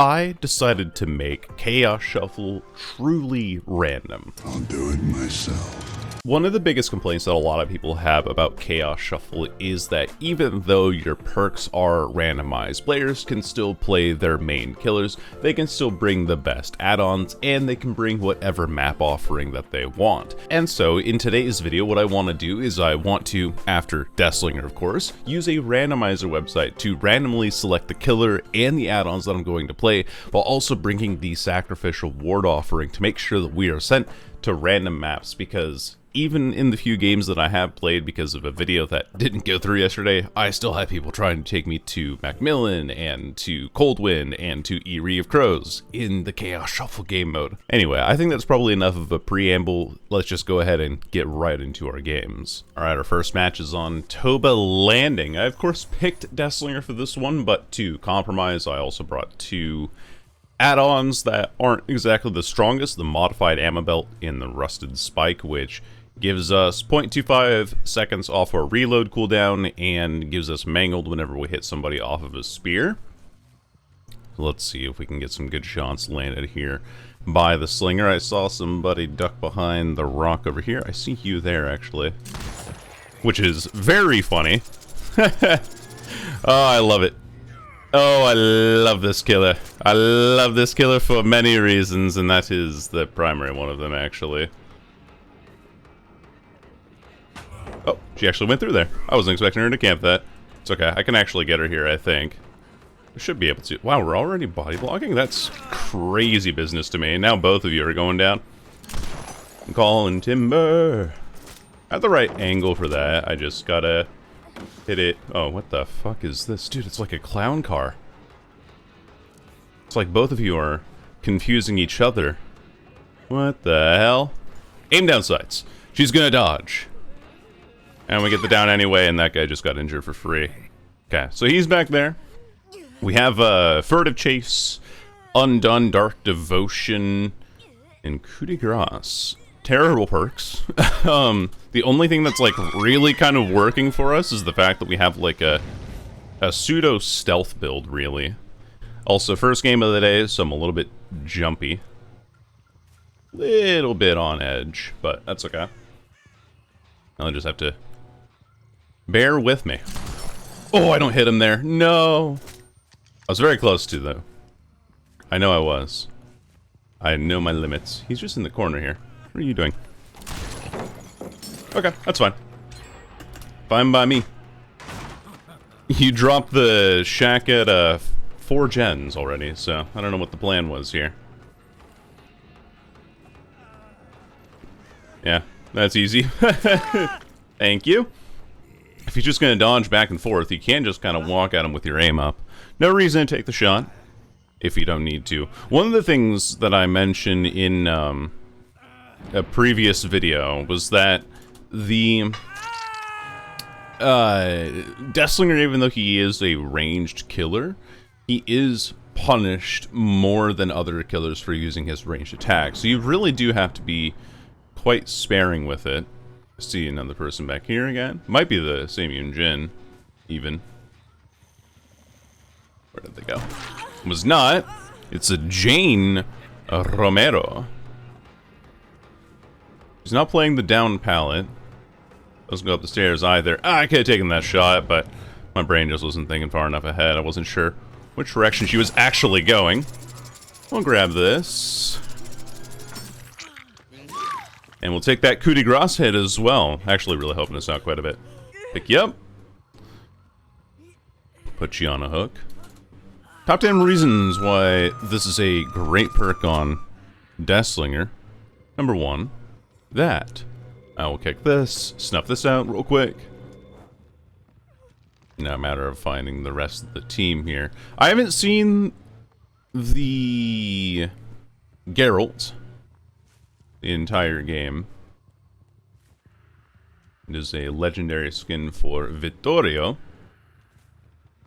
I decided to make Chaos Shuffle truly random. I'll do it myself. One of the biggest complaints that a lot of people have about Chaos Shuffle is that even though your perks are randomized, players can still play their main killers, they can still bring the best add-ons, and they can bring whatever map offering that they want. And so in today's video, what I want to do is I want to, after Deathslinger of course, use a randomizer website to randomly select the killer and the add-ons that I'm going to play, while also bringing the sacrificial ward offering to make sure that we are sent to random maps, because even in the few games that I have played because of a video that didn't go through yesterday, I still have people trying to take me to Macmillan and to Coldwind and to Eyrie of Crows in the Chaos Shuffle game mode. Anyway, I think that's probably enough of a preamble. Let's just go ahead and get right into our games. Alright, our first match is on Toba Landing. I of course picked Deathslinger for this one, but to compromise, I also brought two add-ons that aren't exactly the strongest, the modified ammo belt and the rusted spike, which gives us 0.25 seconds off our reload cooldown and gives us mangled whenever we hit somebody off of a spear. Let's see if we can get some good shots landed here by the slinger. I saw somebody duck behind the rock over here. I see you there actually, which is very funny. Oh, I love it. Oh, I love this killer. I love this killer for many reasons, and that is the primary one of them, actually. Oh, she actually went through there. I wasn't expecting her to camp that. It's okay. I can actually get her here, I think. We should be able to. Wow, we're already body blocking? That's crazy business to me. Now both of you are going down. I'm calling timber. I have the right angle for that. I just gotta hit it. Oh, what the fuck is this? Dude, it's like a clown car. It's like both of you are confusing each other. What the hell? Aim down sights. She's gonna dodge. And we get the down anyway, and that guy just got injured for free. Okay, so he's back there. We have Furtive Chase, Undone, Dark Devotion, and Coup de Grace. Terrible perks. The only thing that's like really kind of working for us is the fact that we have like a pseudo stealth build, really. Also, first game of the day, so I'm a little bit jumpy. Little bit on edge, but that's okay. I'll just have to bear with me. Oh, I don't hit him there. No. I was very close to, though. I know I was. I know my limits. He's just in the corner here. What are you doing? Okay, that's fine. Fine by me. You dropped the shack at 4 gens already, so I don't know what the plan was here. Yeah, that's easy. Thank you. If he's just going to dodge back and forth, you can just kind of walk at him with your aim up. No reason to take the shot if you don't need to. One of the things that I mentioned in a previous video was that the Deathslinger, even though he is a ranged killer, he is punished more than other killers for using his ranged attack. So you really do have to be quite sparing with it. See another person back here again. Might be the same Yunjin, even. Where did they go? It was not. It's a Jane Romero. He's not playing the down pallet. Doesn't go up the stairs either. I could have taken that shot, but my brain just wasn't thinking far enough ahead. I wasn't sure which direction she was actually going. We'll grab this. And we'll take that coup de grace hit as well. Actually, really helping us out quite a bit. Pick you up. Put you on a hook. Top 10 reasons why this is a great perk on Deathslinger. Number 1, that. I will kick this, snuff this out real quick. Now a matter of finding the rest of the team here. I haven't seen the Geralt the entire game. It is a legendary skin for Vittorio.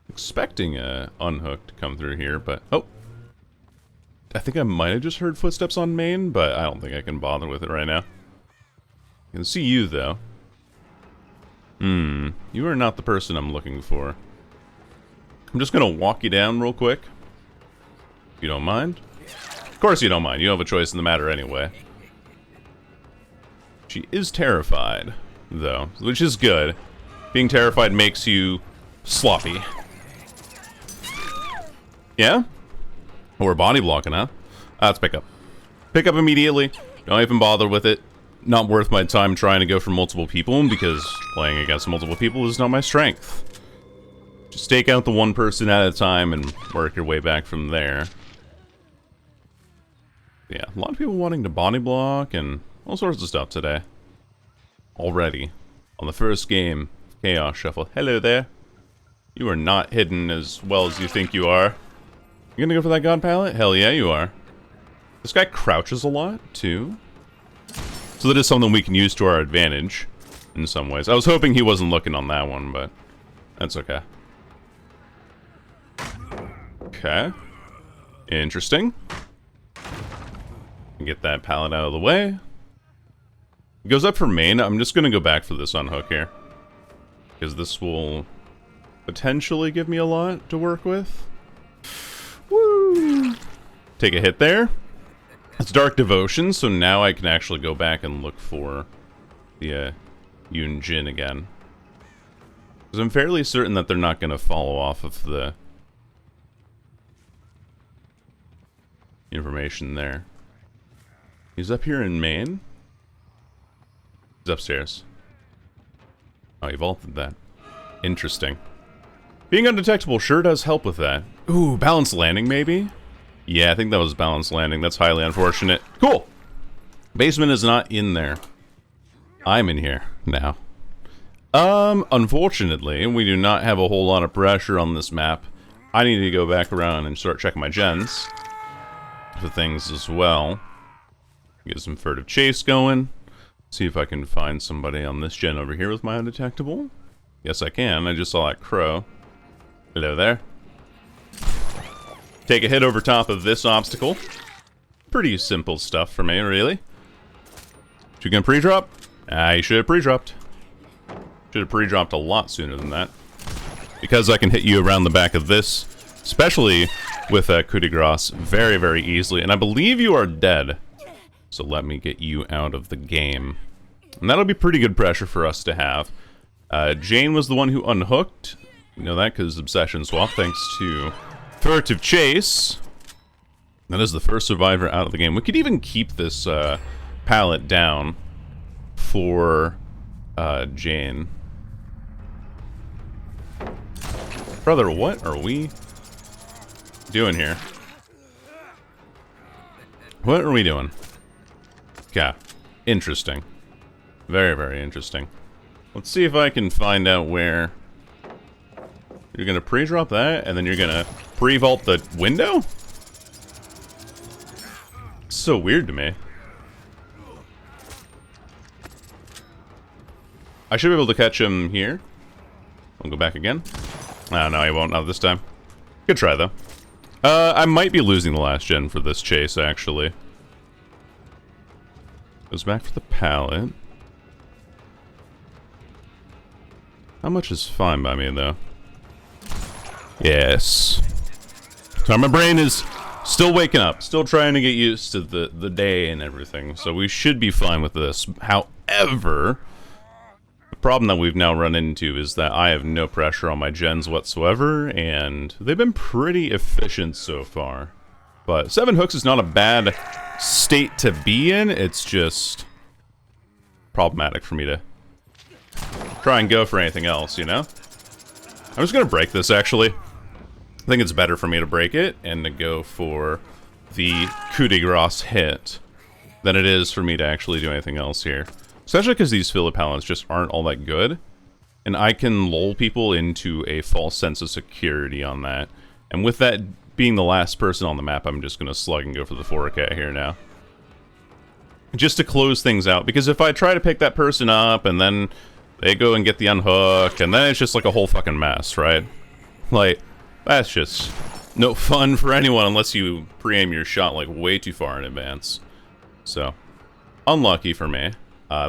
Expecting a unhook to come through here, but oh, I think I might have just heard footsteps on main, but I don't think I can bother with it right now. I can see you though. You are not the person I'm looking for. I'm just gonna walk you down real quick. You don't mind? Of course you don't mind. You don't have a choice in the matter anyway. She is terrified, though, which is good. Being terrified makes you sloppy. Yeah? Or body blocking, huh? Let's pick up. Pick up immediately. Don't even bother with it. Not worth my time trying to go for multiple people, because playing against multiple people is not my strength. Just take out the one person at a time and work your way back from there. Yeah, a lot of people wanting to body block and all sorts of stuff today. Already. On the first game, Chaos Shuffle. Hello there. You are not hidden as well as you think you are. You gonna go for that God Palette? Hell yeah, you are. This guy crouches a lot, too. So that is something we can use to our advantage, in some ways. I was hoping he wasn't looking on that one, but that's okay. Okay. Interesting. Get that pallet out of the way. It goes up for main. I'm just going to go back for this unhook here. Because this will potentially give me a lot to work with. Woo! Take a hit there. It's Dark Devotion, so now I can actually go back and look for the Yoon Jin again. Because I'm fairly certain that they're not going to follow off of the information there. He's up here in main. He's upstairs. Oh, he vaulted that. Interesting. Being undetectable sure does help with that. Ooh, balanced landing maybe? Yeah, I think that was balanced landing. That's highly unfortunate. Cool! Basement is not in there. I'm in here now. Unfortunately, we do not have a whole lot of pressure on this map. I need to go back around and start checking my gens for things as well. Get some furtive chase going. See if I can find somebody on this gen over here with my undetectable. Yes, I can. I just saw that crow. Hello there. Take a hit over top of this obstacle. Pretty simple stuff for me, really. You gonna pre-drop? You should have pre-dropped. Should have pre-dropped a lot sooner than that. Because I can hit you around the back of this, especially with coup de grace, very, very easily. And I believe you are dead. So let me get you out of the game. And that'll be pretty good pressure for us to have. Jane was the one who unhooked. You know that because Obsession Swap, thanks to Furtive Chase. That is the first survivor out of the game. We could even keep this pallet down for Jane. Brother, what are we doing here? What are we doing? Yeah, interesting. Very, very interesting. Let's see if I can find out where... You're gonna pre-drop that, and then you're gonna pre-vault the window? It's so weird to me. I should be able to catch him here. I'll go back again. Oh, no, he won't. Not this time. Good try, though. I might be losing the last gen for this chase, actually. Goes back for the pallet. How much is fine by me, though? Yes. So my brain is still waking up. Still trying to get used to the day and everything. So we should be fine with this. However, the problem that we've now run into is that I have no pressure on my gens whatsoever. And they've been pretty efficient so far. But 7 hooks is not a bad state to be in. It's just problematic for me to try and go for anything else, you know? I'm just gonna break this, actually. I think it's better for me to break it and to go for the coup de grace hit than it is for me to actually do anything else here. Especially because these filler pallets just aren't all that good. And I can lull people into a false sense of security on that. And with that being the last person on the map, I'm just gonna slug and go for the 4K here now. Just to close things out, because if I try to pick that person up and then they go and get the unhook, and then it's just like a whole fucking mess, right? Like, that's just no fun for anyone unless you pre-aim your shot like way too far in advance. So, unlucky for me.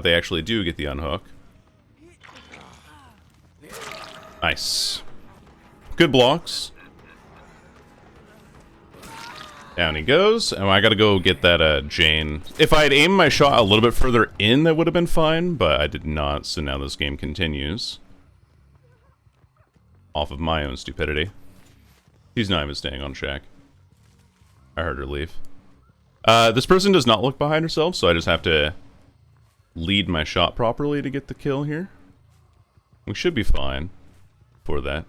They actually do get the unhook. Nice. Good blocks. Down he goes, and I gotta go get that Jane. If I had aimed my shot a little bit further in, that would have been fine, but I did not, so now this game continues. Off of my own stupidity. He's not even staying on shack. I heard her leave. This person does not look behind herself, so I just have to lead my shot properly to get the kill here. We should be fine for that.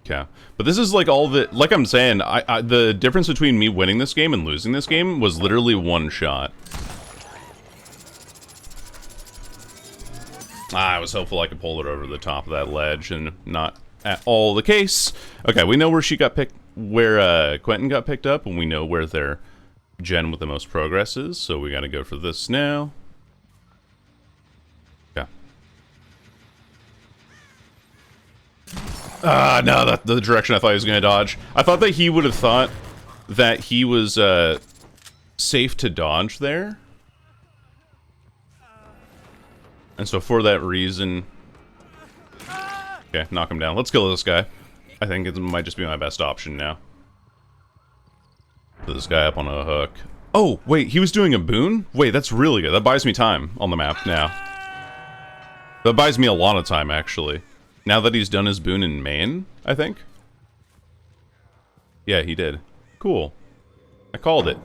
Okay, but this is like all the, like I'm saying, the difference between me winning this game and losing this game was literally one shot. I was hopeful I could pull it over the top of that ledge, and not at all the case. Okay, we know where she got picked, where Quentin got picked up, and we know where their gen with the most progress is, so we gotta go for this now. Okay. No, that's the direction I thought he was gonna dodge. I thought that he would have thought that he was safe to dodge there. And so for that reason... Okay, knock him down. Let's kill this guy. I think it might just be my best option now. Put this guy up on a hook. Oh, wait, he was doing a boon? Wait, that's really good. That buys me time on the map now. That buys me a lot of time, actually. Now that he's done his boon in main, I think. Yeah, he did. Cool. I called it.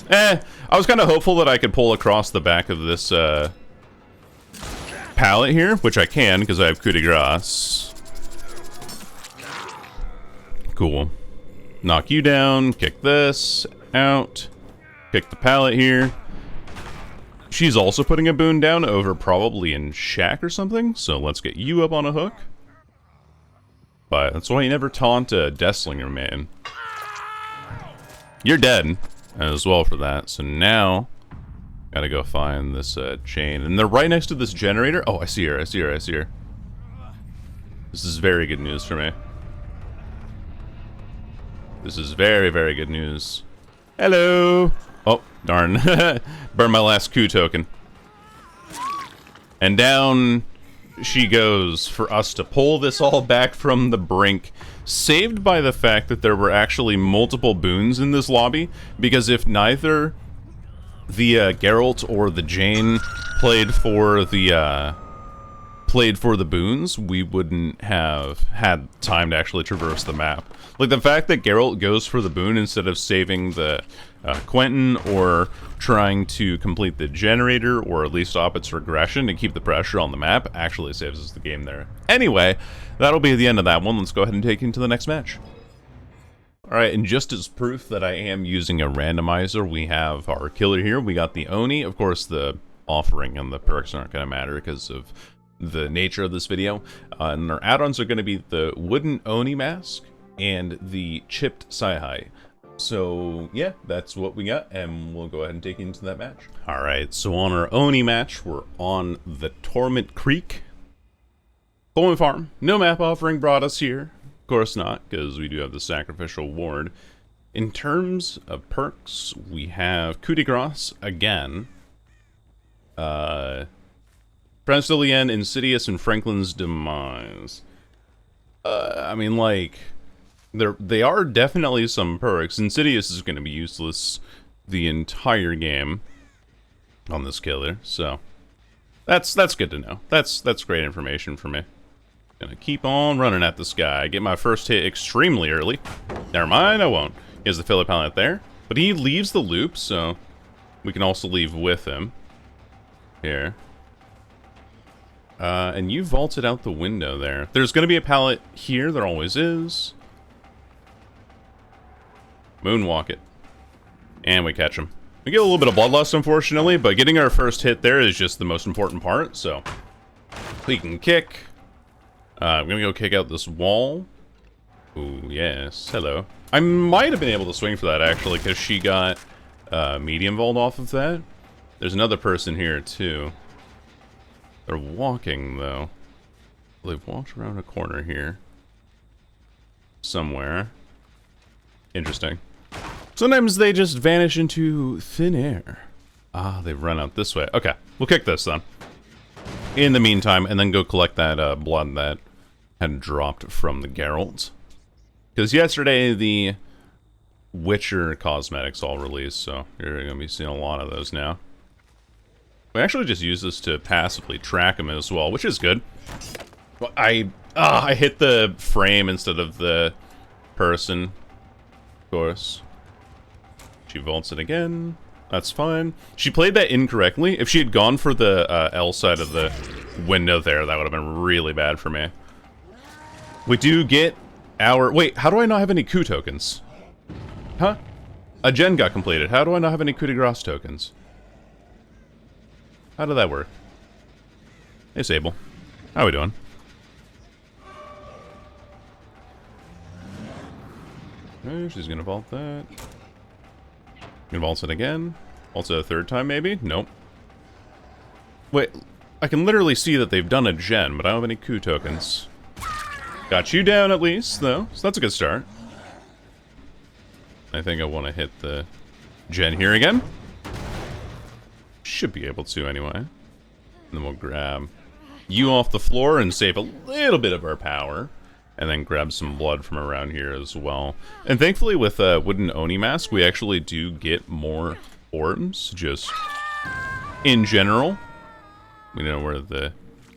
I was kind of hopeful that I could pull across the back of this, pallet here, which I can because I have coup de grace. Cool. Knock you down, kick this out, kick the pallet here. She's also putting a boon down over probably in shack or something, so let's get you up on a hook. But that's why you never taunt a Deathslinger, man. You're dead as well for that, so now gotta go find this chain. And they're right next to this generator. Oh, I see her, I see her, I see her. This is very good news for me. This is very, very good news. Hello! Oh, darn. Burn my last coup token. And down she goes for us to pull this all back from the brink. Saved by the fact that there were actually multiple boons in this lobby. Because if neither the Geralt or the Jane played for the boons, we wouldn't have had time to actually traverse the map. Like, the fact that Geralt goes for the boon instead of saving the Quentin or trying to complete the generator or at least stop its regression and keep the pressure on the map actually saves us the game there. Anyway, that'll be the end of that one. Let's go ahead and take into the next match. Alright, and just as proof that I am using a randomizer, we have our killer here. We got the Oni. Of course, the offering and the perks aren't going to matter because of the nature of this video. And our add-ons are going to be the wooden Oni mask and the chipped Saihai. So, yeah, that's what we got, and we'll go ahead and take you into that match. Alright, so on our Oni match, we're on the Torment Creek. Bowman Farm. No map offering brought us here. Of course not, because we do have the Sacrificial Ward. In terms of perks, we have Coup de Grace again. Prince de Lien, Insidious, and Franklin's Demise. I mean, like, they are definitely some perks. Insidious is going to be useless the entire game on this killer, so that's good to know. That's great information for me. Gonna keep on running at this guy. Get my first hit extremely early. Never mind, I won't. He has the filler pallet there, but he leaves the loop, so we can also leave with him. Here. And you vaulted out the window there. There's going to be a pallet here. There always is. Moonwalk it. And we catch him. We get a little bit of bloodlust, unfortunately, but getting our first hit there is just the most important part, so we can kick. I'm going to go kick out this wall. Ooh, yes. Hello. I might have been able to swing for that, actually, because she got medium vault off of that. There's another person here, too. They're walking, though. They've walked around a corner here. Somewhere. Interesting. Sometimes they just vanish into thin air. Ah, they've run out this way. Okay, we'll kick this, then. In the meantime, and then go collect that blood that had dropped from the Geralt. Because yesterday the Witcher cosmetics all released, so you're going to be seeing a lot of those now. We actually just use this to passively track them as well, which is good. Well, I hit the frame instead of the person, of course. She vaults it again. That's fine. She played that incorrectly. If she had gone for the L side of the window there, that would have been really bad for me. We do get our... Wait, how do I not have any coup tokens? Huh? A gen got completed. How do I not have any coup de grace tokens? How did that work? Hey, Sable. How we doing? Oh, she's gonna vault that. Gonna vault it again. Also a third time, maybe? Nope. Wait, I can literally see that they've done a gen, but I don't have any coup tokens. Got you down at least, though, so that's a good start. I think I want to hit the gen here again. Should be able to, anyway. And then we'll grab you off the floor and save a little bit of our power. And then grab some blood from around here as well. And thankfully with Wooden Oni Mask, we actually do get more orbs, just in general. We know where the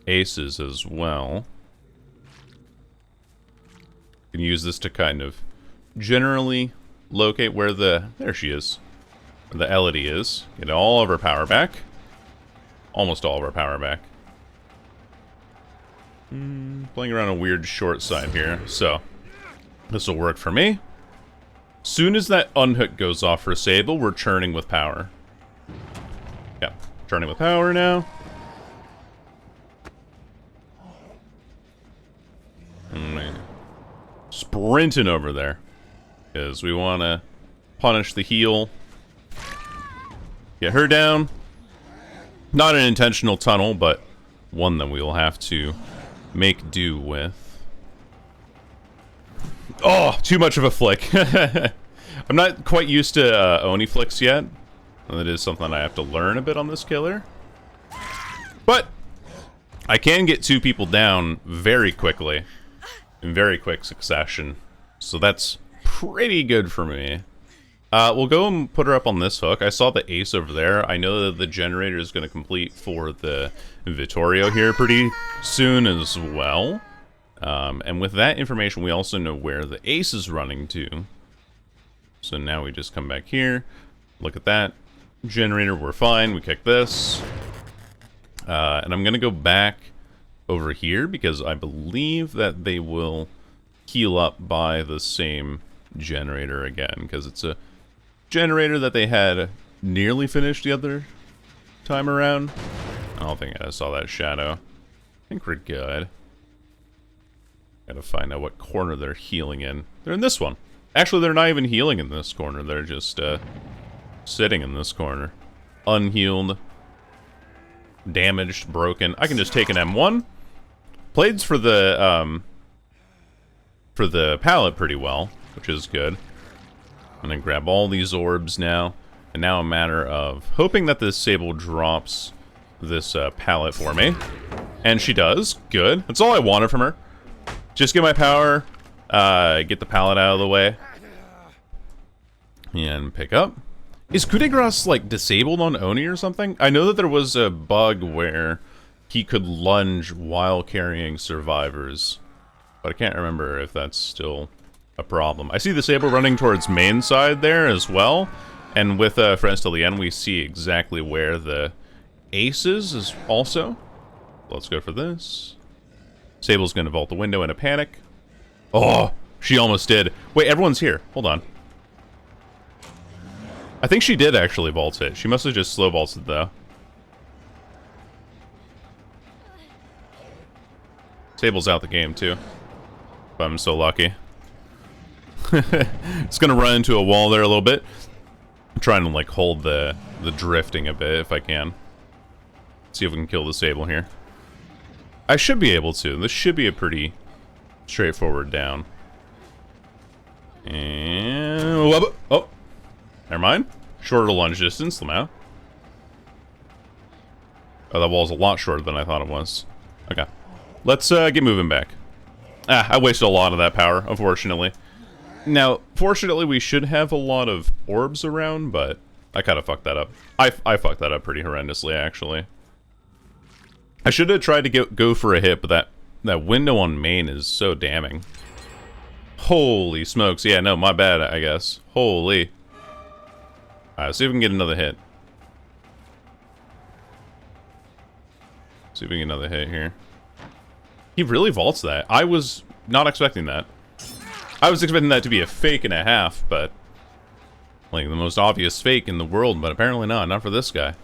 ace is as well. You can use this to kind of generally locate where the... There she is. Where the Elodie is. Get all of her power back. Almost all of our power back. Playing around a weird short side here, so this will work for me. Soon as that unhook goes off for Sable, we're churning with power. Yeah, churning with power now. Sprinting over there, because we want to punish the heal. Get her down. Not an intentional tunnel, but one that we will have to make do with. Oh, too much of a flick. I'm not quite used to Oni flicks yet. That is something I have to learn a bit on this killer. But I can get two people down very quickly, in very quick succession. So that's pretty good for me. We'll go and put her up on this hook. I saw the ace over there. I know that the generator is going to complete for the Vittorio here pretty soon as well. And with that information, we also know where the ace is running to. So now we just come back here. Look at that. Generator, we're fine. We kick this. And I'm going to go back over here because I believe that they will heal up by the same generator again, because it's a generator that they had nearly finished the other time around. I don't think I saw that shadow. I think we're good. Gotta find out what corner they're healing in. They're in this one. Actually, they're not even healing in this corner. They're just sitting in this corner. Unhealed. Damaged, broken. I can just take an M1. Played for the pallet pretty well, which is good. I'm gonna grab all these orbs now, and now a matter of hoping that this Sable drops this pallet for me. And she does. Good. That's all I wanted from her. Just get my power, get the pallet out of the way, and pick up. Is coup de grace, like, disabled on Oni or something? I know that there was a bug where he could lunge while carrying survivors, but I can't remember if that's still a problem. I see the Sable running towards main side there as well, and with Friends Till the End, we see exactly where the ace is also. Let's go for this. Sable's gonna vault the window in a panic. Oh, she almost did. Wait, everyone's here. Hold on. I think she did actually vault it. She must have just slow vaulted though. Sable's out the game too. If I'm so lucky. It's gonna run into a wall there a little bit. I'm trying to like hold the drifting a bit if I can. See if we can kill the Sable here. I should be able to. This should be a pretty straightforward down. And oh, never mind. Shorter lunge distance, Lamau. Oh, that wall's a lot shorter than I thought it was. Okay, let's get moving back. I wasted a lot of that power, unfortunately. Now, fortunately, we should have a lot of orbs around, but I kind of fucked that up. I fucked that up pretty horrendously, actually. I should have tried to go for a hit, but that window on main is so damning. Holy smokes. Yeah, no, my bad, I guess. Holy. Alright, let's see if we can get another hit. See if we can get another hit here. He really vaults that. I was not expecting that. I was expecting that to be a fake and a half, but... like, the most obvious fake in the world, but apparently not. Not for this guy.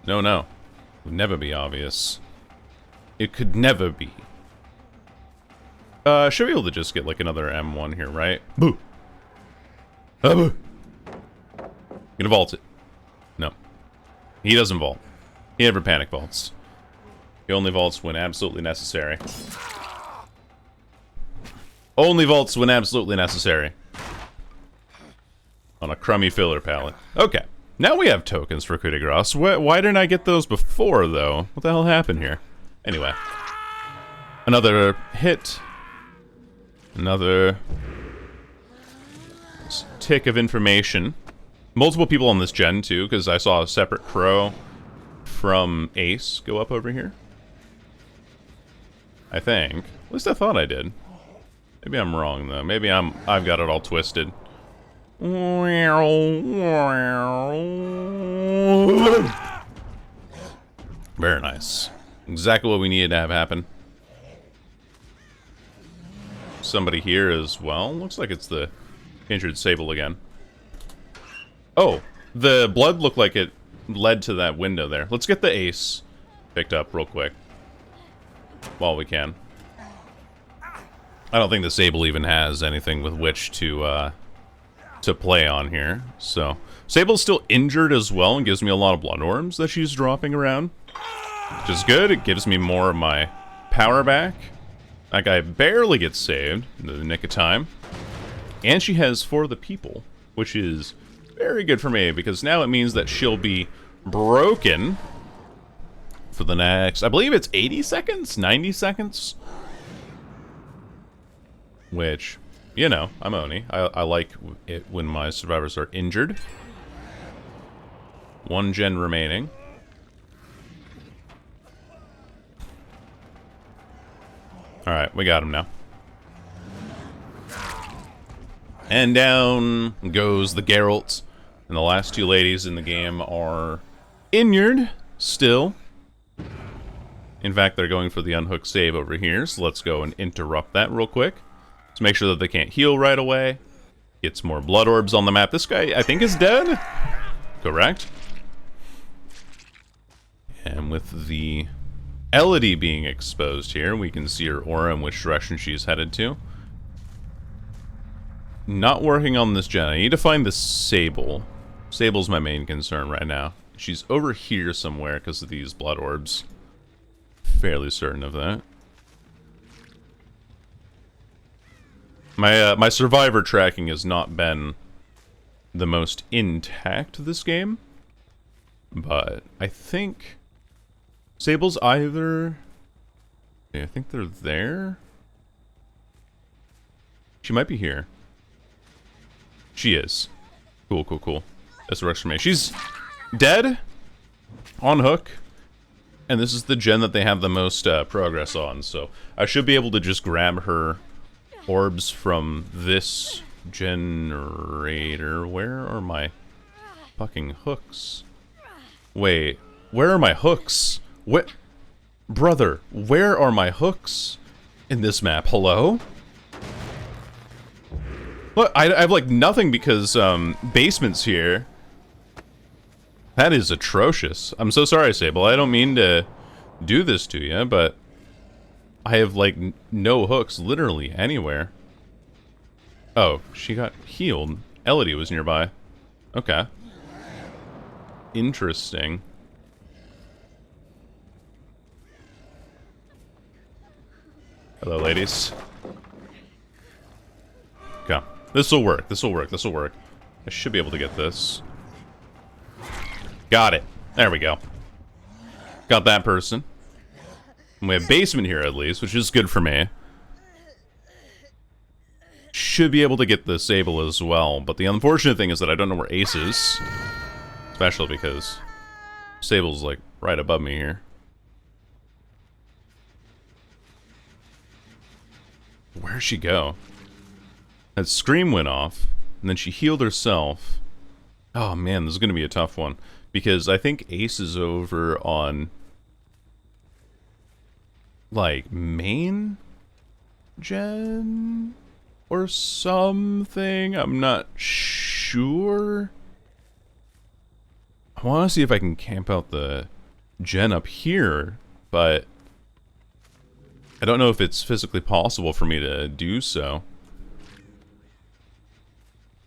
No, no. It would never be obvious. It could never be. Should be able to just get, like, another M1 here, right? Boo! Boo! Gonna vault it. No. He doesn't vault. He never panic vaults. He only vaults when absolutely necessary. Only vaults when absolutely necessary. On a crummy filler palette. Okay. Now we have tokens for coup de grace. Why didn't I get those before, though? What the hell happened here? Anyway. Another hit. Another tick of information. Multiple people on this gen, too, because I saw a separate crow from Ace go up over here. I think. At least I thought I did. Maybe I'm wrong, though. Maybe I've got it all twisted. Very nice. Exactly what we needed to have happen. Somebody here as well. Looks like it's the injured Sable again. Oh, the blood looked like it led to that window there. Let's get the Ace picked up real quick. While we can. I don't think the Sable even has anything with which to play on here. So, Sable's still injured as well and gives me a lot of blood orbs that she's dropping around. Which is good. It gives me more of my power back. That guy barely gets saved in the nick of time. And she has For the People, which is very good for me, because now it means that she'll be broken for the next, I believe it's 80 seconds? 90 seconds? Which, you know, I'm Oni. I like it when my survivors are injured. One gen remaining. Alright, we got him now. And down goes the Geralt. And the last two ladies in the game are injured still. In fact, they're going for the unhook save over here, so let's go and interrupt that real quick. To make sure that they can't heal right away. Get some more blood orbs on the map. This guy, I think, is dead? Correct. And with the Elodie being exposed here, we can see her aura and which direction she's headed to. Not working on this gen. I need to find the Sable. Sable's my main concern right now. She's over here somewhere because of these blood orbs. Fairly certain of that. My survivor tracking has not been the most intact this game. But I think Sable's either... yeah, I think they're there. She might be here. She is. Cool, cool, cool. This works for me. She's dead. On hook. And this is the gen that they have the most progress on. So I should be able to just grab her orbs from this generator. Where are my fucking hooks? Wait. Where are my hooks? What? Brother, where are my hooks in this map? Hello? Look, I have like nothing because basement's here. That is atrocious. I'm so sorry, Sable. I don't mean to do this to you, but I have like no hooks literally anywhere. Oh, she got healed. Elodie was nearby. Okay. Interesting. Hello, ladies. Okay. This'll work. This'll work. This'll work. I should be able to get this. Got it. There we go. Got that person. And we have basement here at least, which is good for me. should be able to get the Sable as well, but the unfortunate thing is that I don't know where Ace is. Especially because Sable's like right above me here. Where'd she go? That scream went off, and then she healed herself. Oh man, this is going to be a tough one. Because I think Ace is over on... like, main gen? Or something? I'm not sure. I want to see if I can camp out the gen up here, but... I don't know if it's physically possible for me to do so.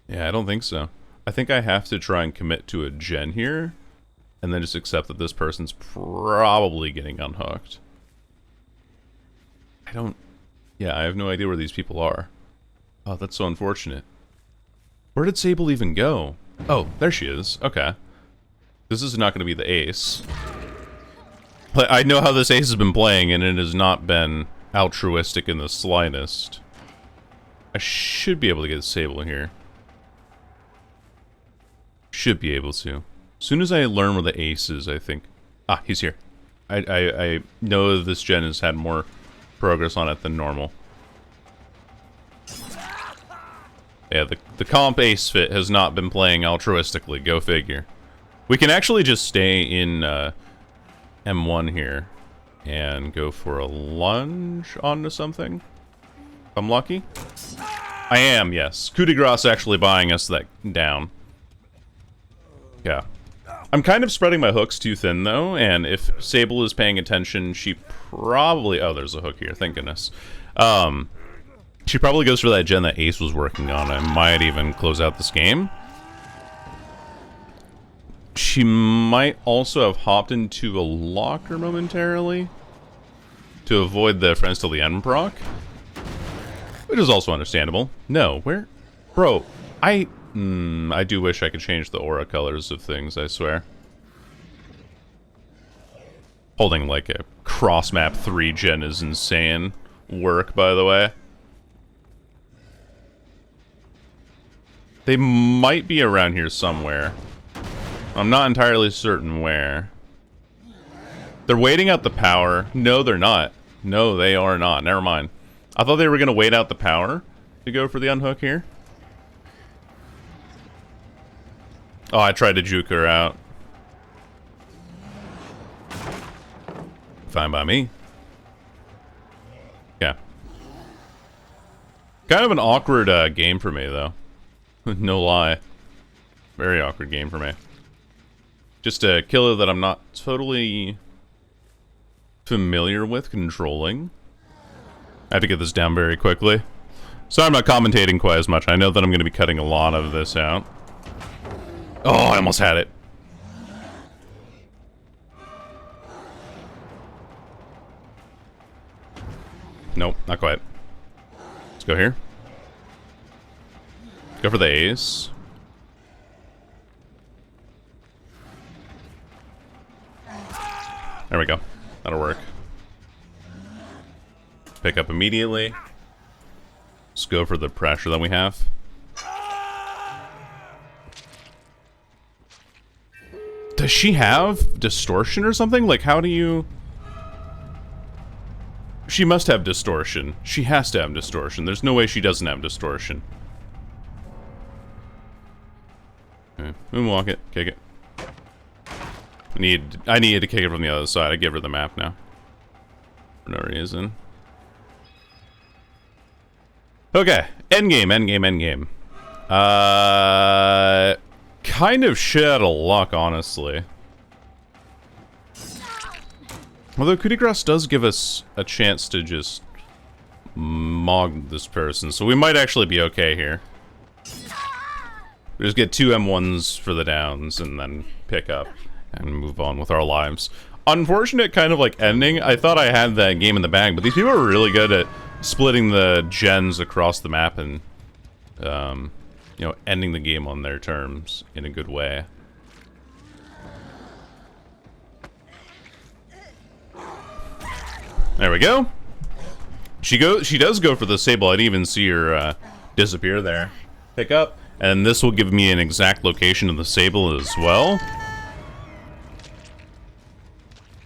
Yeah, I don't think so. I think I have to try and commit to a gen here, and then just accept that this person's probably getting unhooked. Yeah, I have no idea where these people are. Oh, that's so unfortunate. Where did Sable even go? Oh, there she is. Okay. This is not going to be the ace. I know how this ace has been playing, and it has not been altruistic in the slightest. I should be able to get Sable here. Should be able to. As soon as I learn where the ace is, I think... Ah, he's here. I know that this gen has had more progress on it than normal. Yeah, the comp ace fit has not been playing altruistically. Go figure. We can actually just stay in M1 here and go for a lunge onto something. If I'm lucky. I am, yes. Coup de grace actually buying us that down. Yeah. I'm kind of spreading my hooks too thin, though, and if Sable is paying attention, she probably... Oh, there's a hook here, thank goodness. She probably goes for that gen that Ace was working on. I might even close out this game. She might also have hopped into a locker momentarily to avoid the Friends Till the End proc, which is also understandable. No, where? Bro, I do wish I could change the aura colors of things, I swear. Holding like a cross-map 3 gen is insane work, by the way. They might be around here somewhere. I'm not entirely certain where. They're waiting out the power. No, they're not. No, they are not. Never mind. I thought they were going to wait out the power to go for the unhook here. Oh, I tried to juke her out. Fine by me. Yeah. Kind of an awkward game for me, though. No lie. Very awkward game for me. Just a killer that I'm not totally familiar with controlling. I have to get this down very quickly. So I'm not commentating quite as much. I know that I'm going to be cutting a lot of this out. Oh, I almost had it. Nope, not quite. Let's go here. Go for the ace. There we go. That'll work. Pick up immediately. Let's go for the pressure that we have. Does she have distortion or something? Like, how do you... She must have distortion. She has to have distortion. There's no way she doesn't have distortion. Okay. Moonwalk it. Kick it. I needed to kick it from the other side. I give her the map now. For no reason. Okay. Endgame, endgame, endgame. Kind of shit out of luck, honestly. Although coup de grace does give us a chance to just mog this person, so we might actually be okay here. We just get 2 M1s for the downs and then pick up and move on with our lives. Unfortunate kind of like ending. I thought I had that game in the bag, but these people are really good at splitting the gens across the map and, you know, ending the game on their terms in a good way. There we go. She does go for the Sable. I didn't even see her disappear there. Pick up, and this will give me an exact location of the Sable as well.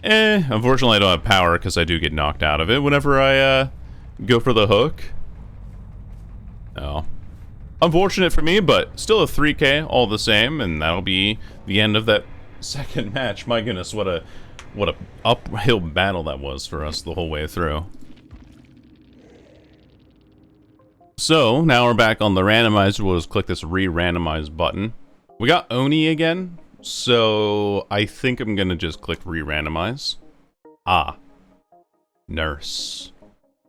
Unfortunately I don't have power because I do get knocked out of it whenever I go for the hook. Oh. Unfortunate for me, but still a 3K all the same, and that'll be the end of that second match. My goodness, what a uphill battle that was for us the whole way through. So, now we're back on the randomizer. We'll just click this re-randomize button. We got Oni again, so I think I'm gonna just click re-randomize. Ah. Nurse.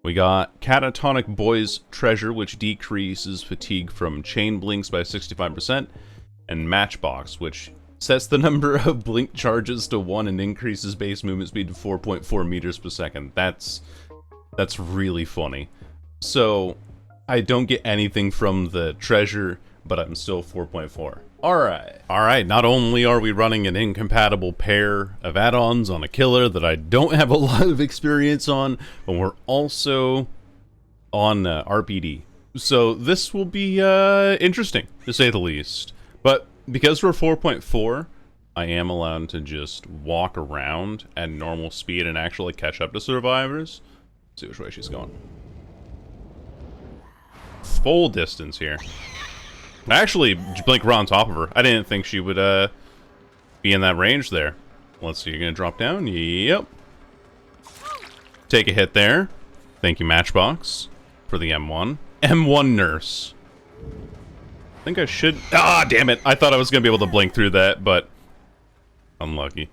We got Catatonic Boy's Treasure, which decreases fatigue from chain blinks by 65%, and Matchbox, which sets the number of blink charges to 1 and increases base movement speed to 4.4 meters per second. That's really funny. So, I don't get anything from the treasure, but I'm still 4.4. Alright, not only are we running an incompatible pair of add-ons on a killer that I don't have a lot of experience on, but we're also on RPD. So this will be interesting, to say the least. But because we're 4.4, I am allowed to just walk around at normal speed and actually catch up to survivors. Let's see which way she's going. Full distance here. I actually blink right on top of her. I didn't think she would be in that range there. Let's see, you're gonna drop down? Yep. Take a hit there. Thank you, Matchbox, for the M1. M1 Nurse. I think I should... Ah, damn it! I thought I was gonna be able to blink through that, but... unlucky.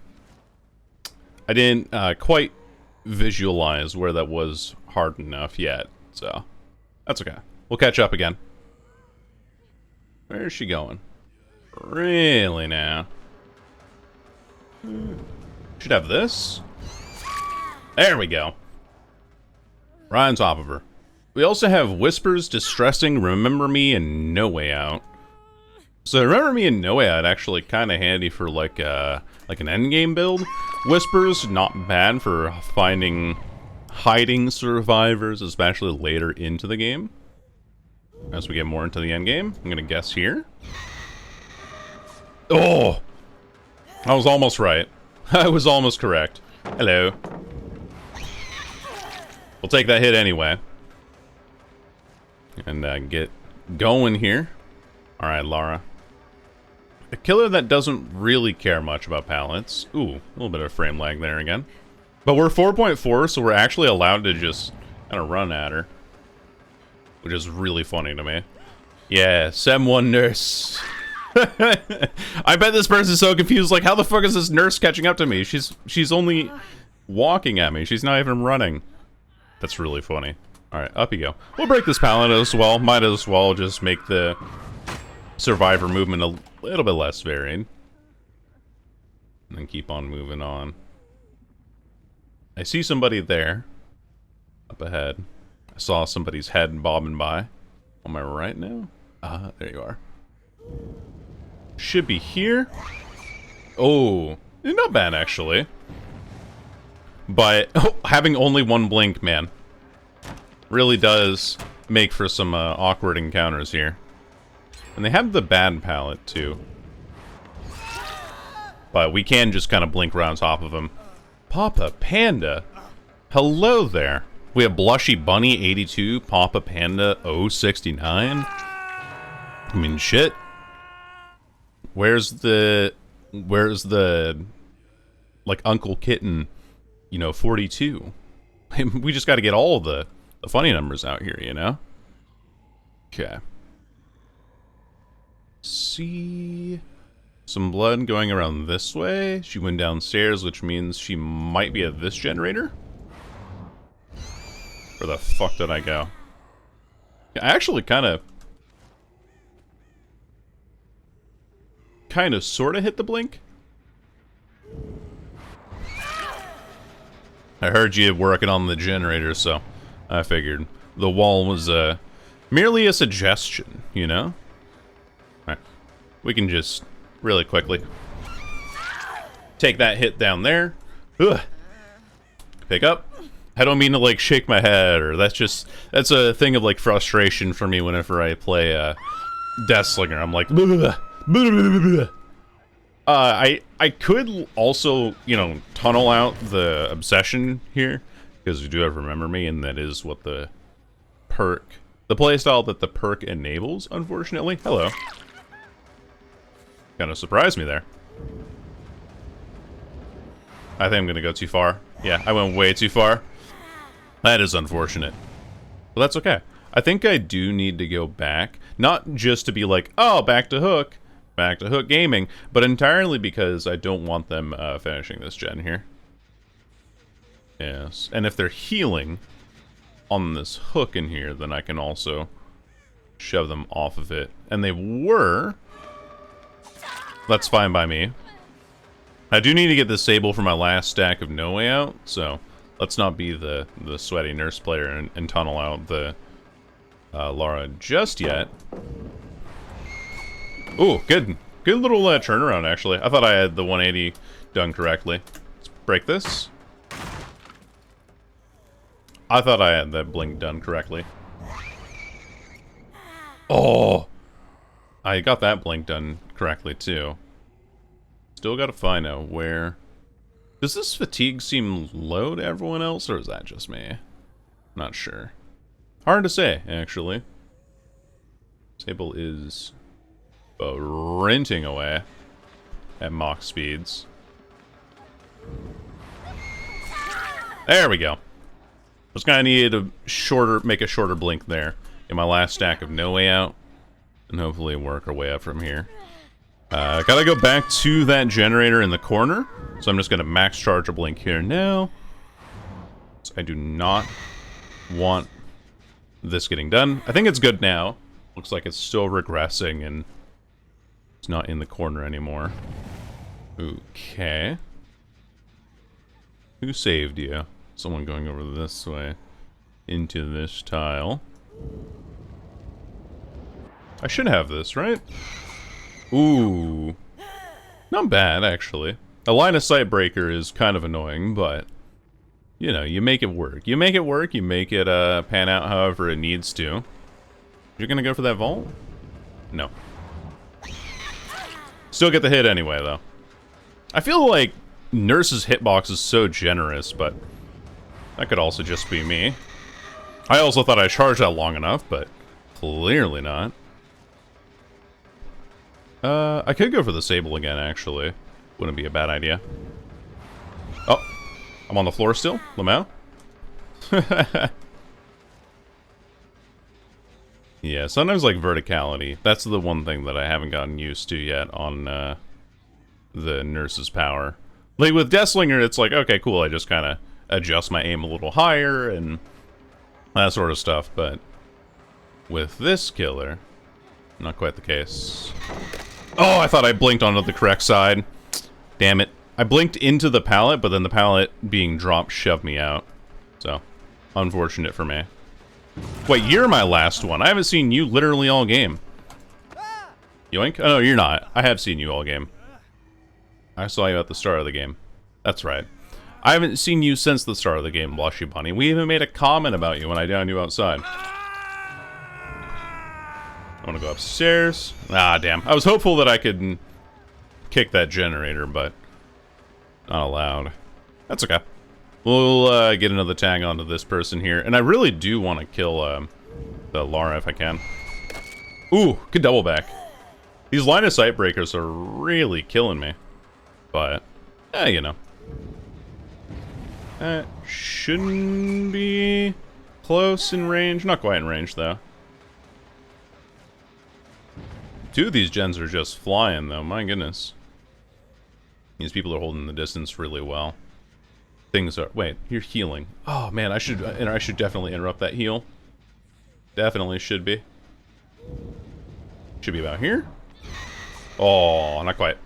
I didn't quite visualize where that was hard enough yet, so... that's okay. We'll catch up again. Where is she going? Really now? Should have this. There we go. Right on top of her. We also have Whispers, Distressing, Remember Me, and No Way Out. So Remember Me and No Way Out actually kind of handy for like an endgame build. Whispers, not bad for hiding survivors, especially later into the game. As we get more into the end game, I'm gonna guess here. Oh! I was almost right. I was almost correct. Hello. We'll take that hit anyway. And get going here. Alright, Lara. A killer that doesn't really care much about pallets. Ooh, a little bit of frame lag there again. But we're 4.4, so we're actually allowed to just kind of run at her. Which is really funny to me. Yeah, M1 Nurse. I bet this person's so confused, like, how the fuck is this nurse catching up to me? She's only walking at me. She's not even running. That's really funny. Alright, up you go. We'll break this pallet as well. Might as well just make the survivor movement a little bit less varied. And then keep on moving on. I see somebody there. Up ahead. I saw somebody's head bobbing by. Am I right now? There you are. Should be here. Oh, not bad actually. But having only one blink, man, really does make for some awkward encounters here. And they have the bad palette too. But we can just kind of blink right on top of them. Papa Panda. Hello there. We have Blushy Bunny 82, Papa Panda 069. I mean, shit. Where's the like Uncle Kitten, 42? We just got to get all the funny numbers out here, you know? Okay. See some blood going around this way. She went downstairs, which means she might be at this generator. Where the fuck did I go? I actually kind of sort of hit the blink. I heard you working on the generator, so I figured the wall was merely a suggestion, you know? Alright. We can just really quickly take that hit down there. Ugh. Pick up. I don't mean to like shake my head, or that's a thing of like frustration for me whenever I play Deathslinger. I'm like, blah, blah, blah, blah, blah, blah. I could also, you know, tunnel out the obsession here, because you do have Remember Me, and that is what the playstyle that the perk enables, unfortunately. Hello. Kind of surprised me there. I think I'm gonna go too far. Yeah, I went way too far. That is unfortunate. But that's okay. I think I do need to go back, not just to be like, oh, back to Hook Gaming, but entirely because I don't want them finishing this gen here. Yes, and if they're healing on this hook in here, then I can also shove them off of it. And they were. That's fine by me. I do need to get this Sable for my last stack of No Way Out, so let's not be the sweaty nurse player and tunnel out the Lara just yet. Ooh, good little turnaround, actually. I thought I had the 180 done correctly. Let's break this. I thought I had that blink done correctly. Oh! I got that blink done correctly, too. Still gotta find out where... Does this fatigue seem low to everyone else, or is that just me? Not sure. Hard to say, actually. Sable is sprinting away at Mach speeds. There we go. Just kind of needed a make a shorter blink there in my last stack of No Way Out, and hopefully work our way up from here. Gotta go back to that generator in the corner, so I'm just gonna max charge a blink here now. So I do not want this getting done. I think it's good now. Looks like it's still regressing and it's not in the corner anymore. Okay. Who saved you? Someone going over this way into this tile. I should have this, right? Ooh. Not bad, actually. A line of sight breaker is kind of annoying, but you know, you make it work. You make it work, you make it pan out however it needs to. You're gonna go for that vault? No. Still get the hit anyway, though. I feel like Nurse's hitbox is so generous, but that could also just be me. I also thought I charged that long enough, but clearly not. I could go for the Sable again, actually. Wouldn't be a bad idea. Oh, I'm on the floor still, Lamau. Yeah, sometimes like verticality. That's the one thing that I haven't gotten used to yet on the Nurse's power. Like with Deathslinger, it's like, okay, cool, I just kind of adjust my aim a little higher and that sort of stuff, but with this killer, not quite the case. Oh, I thought I blinked onto the correct side. Damn it. I blinked into the pallet, but then the pallet being dropped shoved me out. So, unfortunate for me. Wait, you're my last one. I haven't seen you literally all game. Yoink? Oh, no, you're not. I have seen you all game. I saw you at the start of the game. That's right. I haven't seen you since the start of the game, Blushy Bunny. We even made a comment about you when I downed you outside. I want to go upstairs. Ah, damn. I was hopeful that I could kick that generator, but not allowed. That's okay. We'll get another tag onto this person here. And I really do want to kill the Lara if I can. Ooh, good double back. These line of sight breakers are really killing me. But, you know. That shouldn't be close in range. Not quite in range, though. Two of these gens are just flying, though. My goodness. These people are holding the distance really well. Things are... Wait, you're healing. Oh, man, I should definitely interrupt that heal. Definitely should be. Should be about here. Oh, not quite.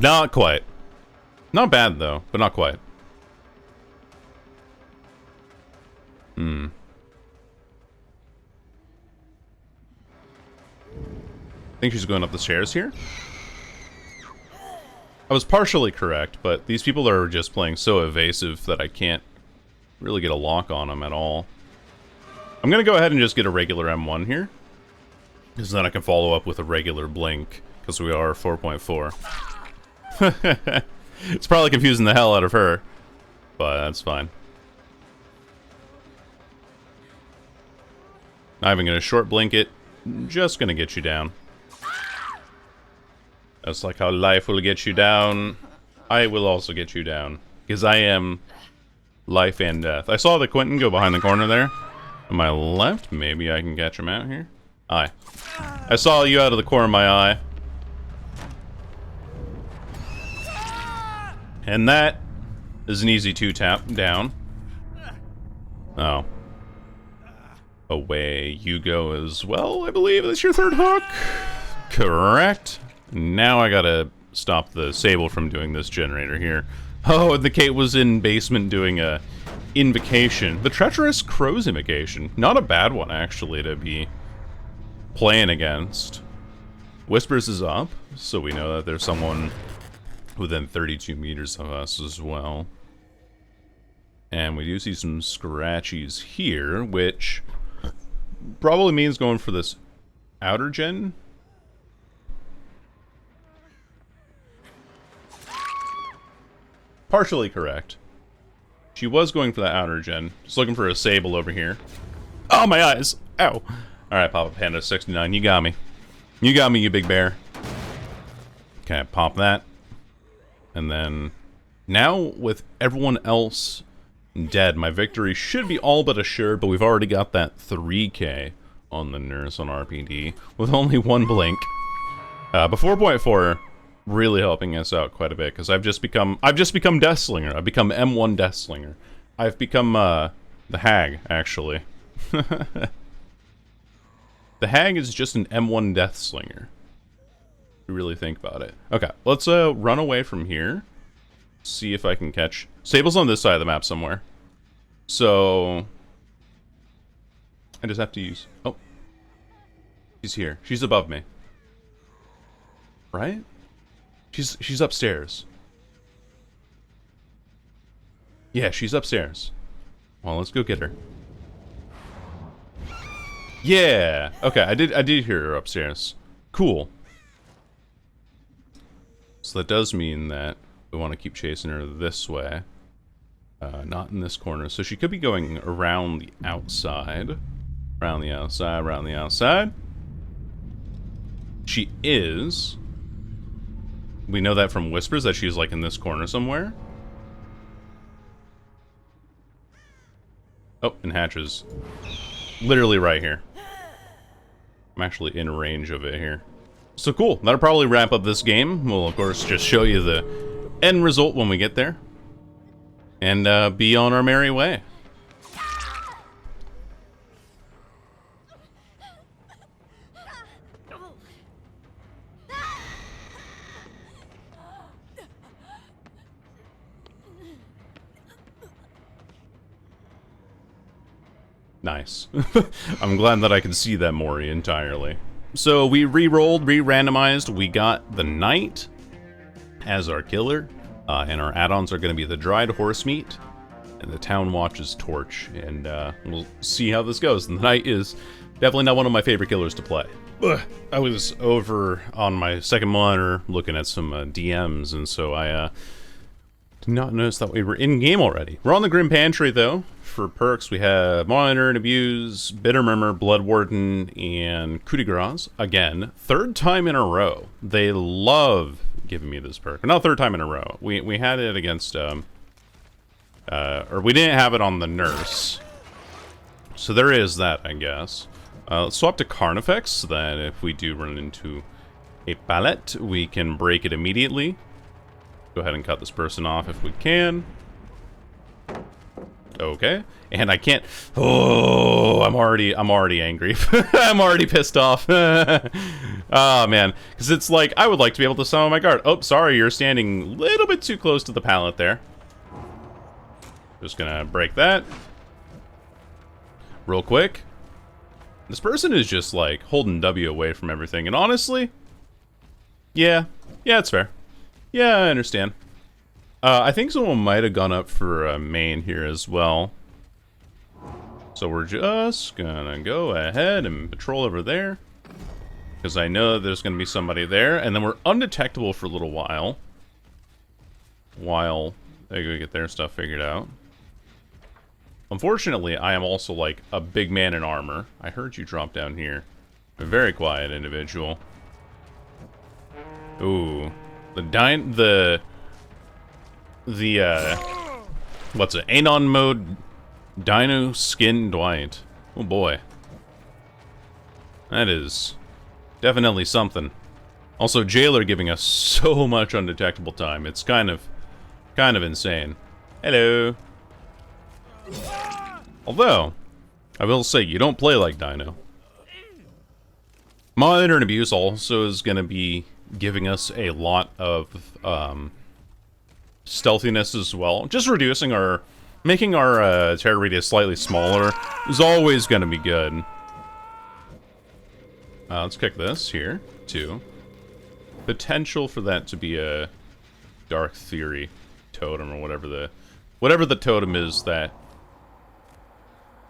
Not quite. Not bad, though, but not quite. I think she's going up the stairs here. I was partially correct, but these people are just playing so evasive that I can't really get a lock on him at all. I'm going to go ahead and just get a regular M1 here. Because then I can follow up with a regular blink. Because we are 4.4. It's probably confusing the hell out of her. But that's fine. Not even going to short blink it. Just going to get you down. That's like how life will get you down. I will also get you down. Because I am life and death. I saw the Quentin go behind the corner there. On my left, maybe I can catch him out here. Aye. I saw you out of the corner of my eye. And that is an easy 2-tap down. Oh. Away you go as well, I believe. That's your third hook. Correct. Now I gotta stop the Sable from doing this generator here. Oh, and the Kate was in basement doing a invocation. The Treacherous Crow's invocation. Not a bad one, actually, to be playing against. Whispers is up, so we know that there's someone within 32 meters of us as well. And we do see some scratchies here, which probably means going for this outer gen. Partially correct. She was going for that outer gen. Just looking for a Sable over here. Oh, my eyes! Ow! Alright, Papa Panda 69, you got me. You got me, you big bear. Okay, pop that. And then, now with everyone else dead, my victory should be all but assured, but we've already got that 3k on the nurse on RPD with only one blink. But 4.4 really helping us out quite a bit, because I've just become Deathslinger. I've become M1 Deathslinger. I've become the Hag, actually. The Hag is just an M1 Deathslinger. You really think about it. Okay, let's run away from here. See if I can catch... Sable's on this side of the map somewhere. So... I just have to use... Oh. She's here. She's above me. Right? She's upstairs. Yeah, she's upstairs. Well, let's go get her. Yeah. Okay, I did hear her upstairs. Cool. So that does mean that we want to keep chasing her this way. Not in this corner. So she could be going around the outside. Around the outside, around the outside. She is. We know that from whispers that she's like in this corner somewhere. Oh, and Hatches. Literally right here. I'm actually in range of it here. So cool. That'll probably wrap up this game. We'll, of course, just show you the end result when we get there. And be on our merry way. Nice. I'm glad that I can see that Mori entirely. So we re-rolled, re-randomized. We got the Knight as our killer. And our add-ons are going to be the dried horse meat and the Town Watch's torch. And we'll see how this goes. And the Knight is definitely not one of my favorite killers to play. I was over on my second monitor looking at some DMs, and so I did not notice that we were in-game already. We're on the Grim Pantry, though. For perks, we have Monitor and Abuse, Bitter Murmur, Blood Warden, and Coup de Grace. Again, third time in a row. They love giving me this perk. Not third time in a row. We had it against, or we didn't have it on the Nurse. So there is that, I guess. Let's swap to Carnifex, so that if we do run into a pallet, we can break it immediately. Go ahead and cut this person off if we can. Okay, and I can't. Oh, I'm already angry. I'm already pissed off. Oh man, because it's like I would like to be able to summon my guard. Oh, sorry, you're standing a little bit too close to the pallet there. Just gonna break that real quick. This person is just like holding W away from everything, and honestly, yeah, it's fair. Yeah, I understand. I think someone might have gone up for a main here as well. So we're just gonna go ahead and patrol over there. Because I know that there's gonna be somebody there. And then we're undetectable for a little while. While they go get their stuff figured out. Unfortunately, I am also like a big man in armor. I heard you drop down here. A very quiet individual. Ooh. What's it? Anon mode Dino Skin Dwight. Oh boy. That is definitely something. Also, Jailer giving us so much undetectable time. It's kind of insane. Hello. Although, I will say, you don't play like Dino. Monitor and Abuse also is going to be giving us a lot of stealthiness as well. Just reducing our... Making our terror radius slightly smaller is always going to be good. Let's kick this here, too. Potential for that to be a Dark Theory totem or whatever the totem is that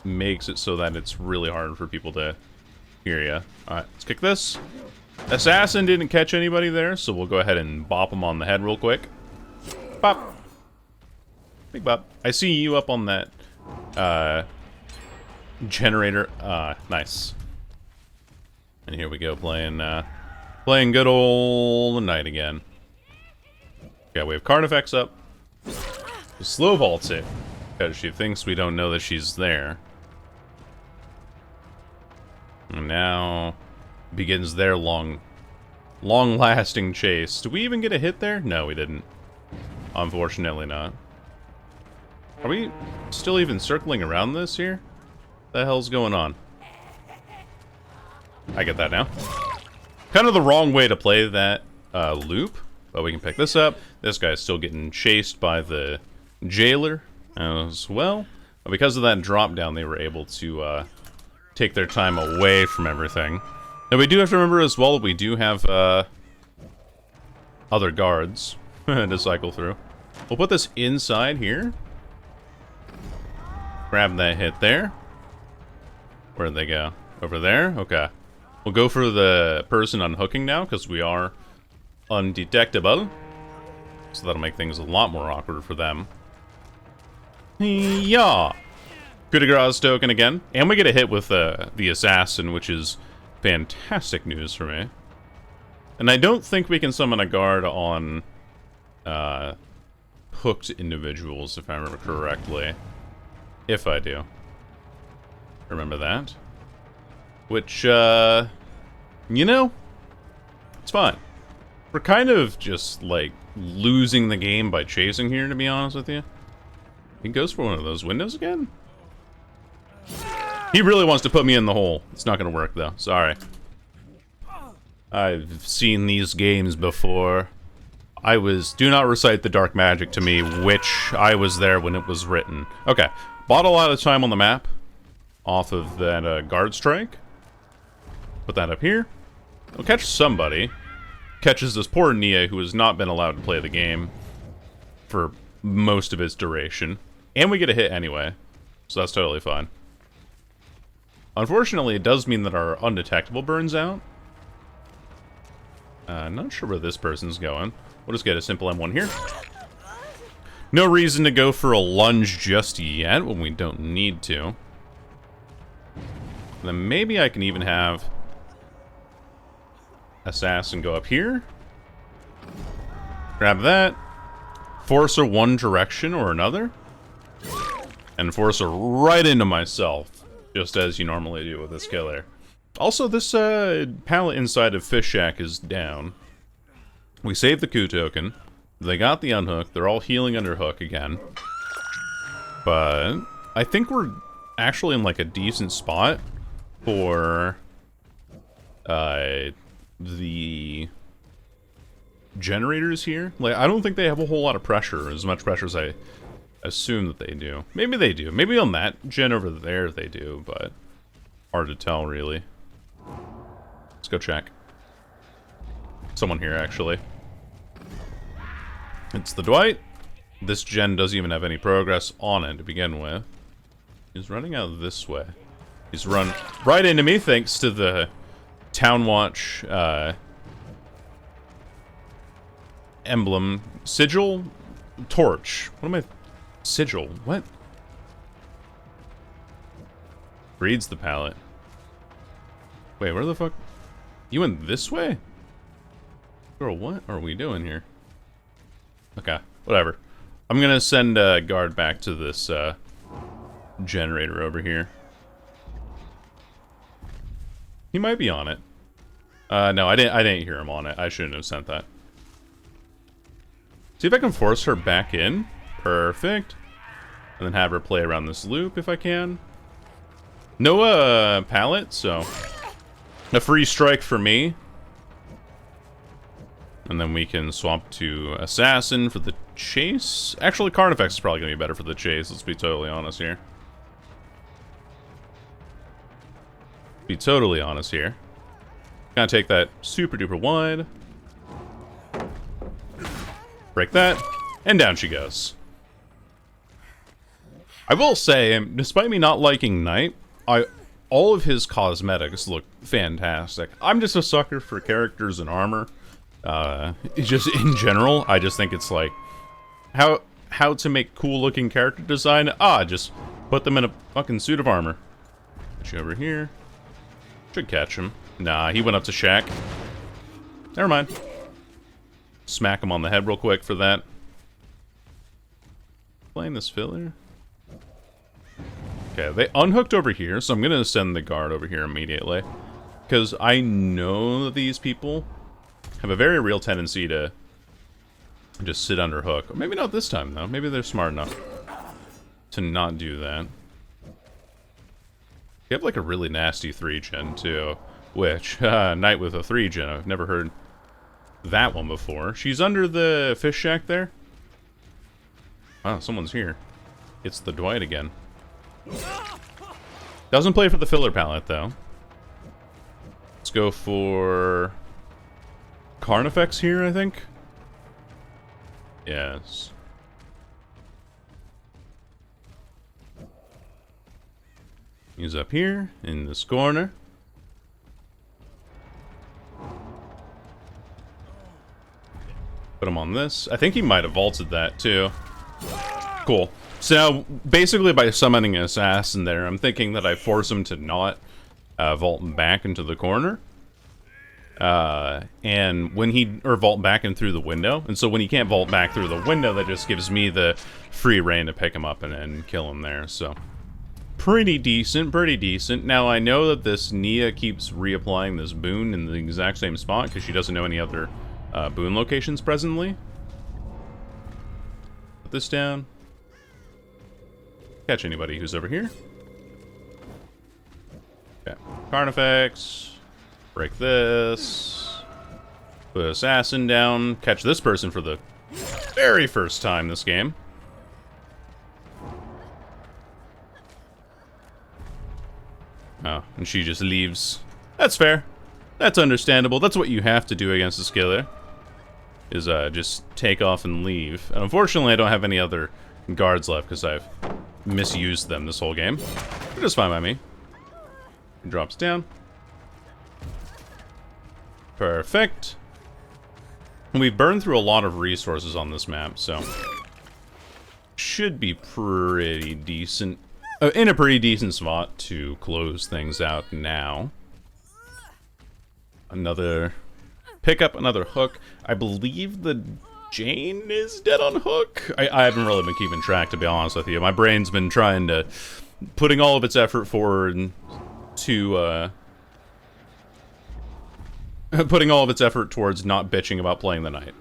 makes it so that it's really hard for people to hear you. Alright, let's kick this. Assassin didn't catch anybody there, so we'll go ahead and bop him on the head real quick. Bop. Big bop. I see you up on that generator. Nice. And here we go, playing good old night again. Okay, we have card effects up. Slow vaults it, because she thinks we don't know that she's there. And now begins their long-lasting chase. Did we even get a hit there? No, we didn't. Unfortunately not. Are we still even circling around this here? What the hell's going on? I get that now. Kind of the wrong way to play that loop, but we can pick this up. This guy's still getting chased by the Jailer as well. But because of that drop down, they were able to take their time away from everything. Now we do have to remember as well that we do have other guards to cycle through. We'll put this inside here. Grab that hit there. Where'd they go? Over there? Okay. We'll go for the person unhooking now, because we are undetectable. So that'll make things a lot more awkward for them. Yeah. Coup de grace token again. And we get a hit with the assassin, which is fantastic news for me. And I don't think we can summon a guard on hooked individuals, if I remember correctly. If I do. Remember that. Which, you know, it's fine. We're kind of just, like, losing the game by chasing here, to be honest with you. He goes for one of those windows again? He really wants to put me in the hole. It's not going to work, though. Sorry. I've seen these games before. Do not recite the dark magic to me, which I was there when it was written. Okay. Bought a lot of time on the map off of that guard strike. Put that up here. We'll catch somebody. Catches this poor Nia, who has not been allowed to play the game for most of its duration. And we get a hit anyway, so that's totally fine. Unfortunately, it does mean that our undetectable burns out. Not sure where this person's going. We'll just get a simple M1 here. No reason to go for a lunge just yet when we don't need to. Then maybe I can even have Assassin go up here. Grab that. Force her one direction or another. And force her right into myself. Just as you normally do with this killer. Also, this pallet inside of Fish Shack is down. We saved the coup token. They got the unhook. They're all healing under hook again. But I think we're actually in like a decent spot for the generators here. Like, I don't think they have a whole lot of pressure, as much pressure as I assume that they do. Maybe they do. Maybe on that gen over there they do, but hard to tell, really. Let's go check. Someone here, actually. It's the Dwight. This gen doesn't even have any progress on it to begin with. He's running out this way. He's run right into me thanks to the Town Watch emblem. Sigil? Torch. What am I... Sigil. What? Reads the palette. Wait, where the fuck? You went this way? Girl, what are we doing here? Okay, whatever. I'm gonna send a guard back to this generator over here. He might be on it. No, I didn't hear him on it. I shouldn't have sent that. See if I can force her back in. Perfect. And then have her play around this loop if I can. No pallet, so a free strike for me. And then we can swap to Assassin for the chase. Actually, Carnifex is probably going to be better for the chase, let's be totally honest here. Be totally honest here. Gonna take that super duper wide. Break that, and down she goes. I will say, despite me not liking Knight, all of his cosmetics look fantastic. I'm just a sucker for characters and armor. Just in general, I just think it's like how to make cool looking character design. Just put them in a fucking suit of armor. Get you over here. Should catch him. Nah, he went up to Shack. Never mind. Smack him on the head real quick for that. Playing this filler. Okay, they unhooked over here, so I'm gonna send the guard over here immediately. Because I know that these people have a very real tendency to just sit under hook. Maybe not this time, though. Maybe they're smart enough to not do that. You have, like, a really nasty 3-gen, too. Which, Knight with a 3-gen. I've never heard that one before. She's under the fish shack there. Wow, someone's here. It's the Dwight again. Doesn't play for the filler palette, though. Let's go for Carnifex here, I think. Yes. He's up here in this corner. Put him on this. I think he might have vaulted that too. Cool. So now, basically by summoning an assassin there, I'm thinking that I force him to not vault back into the corner. And when he, or vault back in through the window. And so when he can't vault back through the window, that just gives me the free reign to pick him up and kill him there. So pretty decent, pretty decent. Now I know that this Nia keeps reapplying this boon in the exact same spot because she doesn't know any other boon locations presently. Put this down. Catch anybody who's over here. Okay. Carnifex. Break this. Put Assassin down. Catch this person for the very first time this game. Oh, and she just leaves. That's fair. That's understandable. That's what you have to do against this killer. Is just take off and leave. And unfortunately, I don't have any other guards left because I've misused them this whole game. They're just fine by me. Drops down. Perfect. And we've burned through a lot of resources on this map, so should be pretty decent. In a pretty decent spot to close things out now. Another pickup, another hook. I believe the Jane is dead on hook. I haven't really been keeping track, to be honest with you. My brain's been trying to putting all of its effort forward to putting all of its effort towards not bitching about playing the Knight.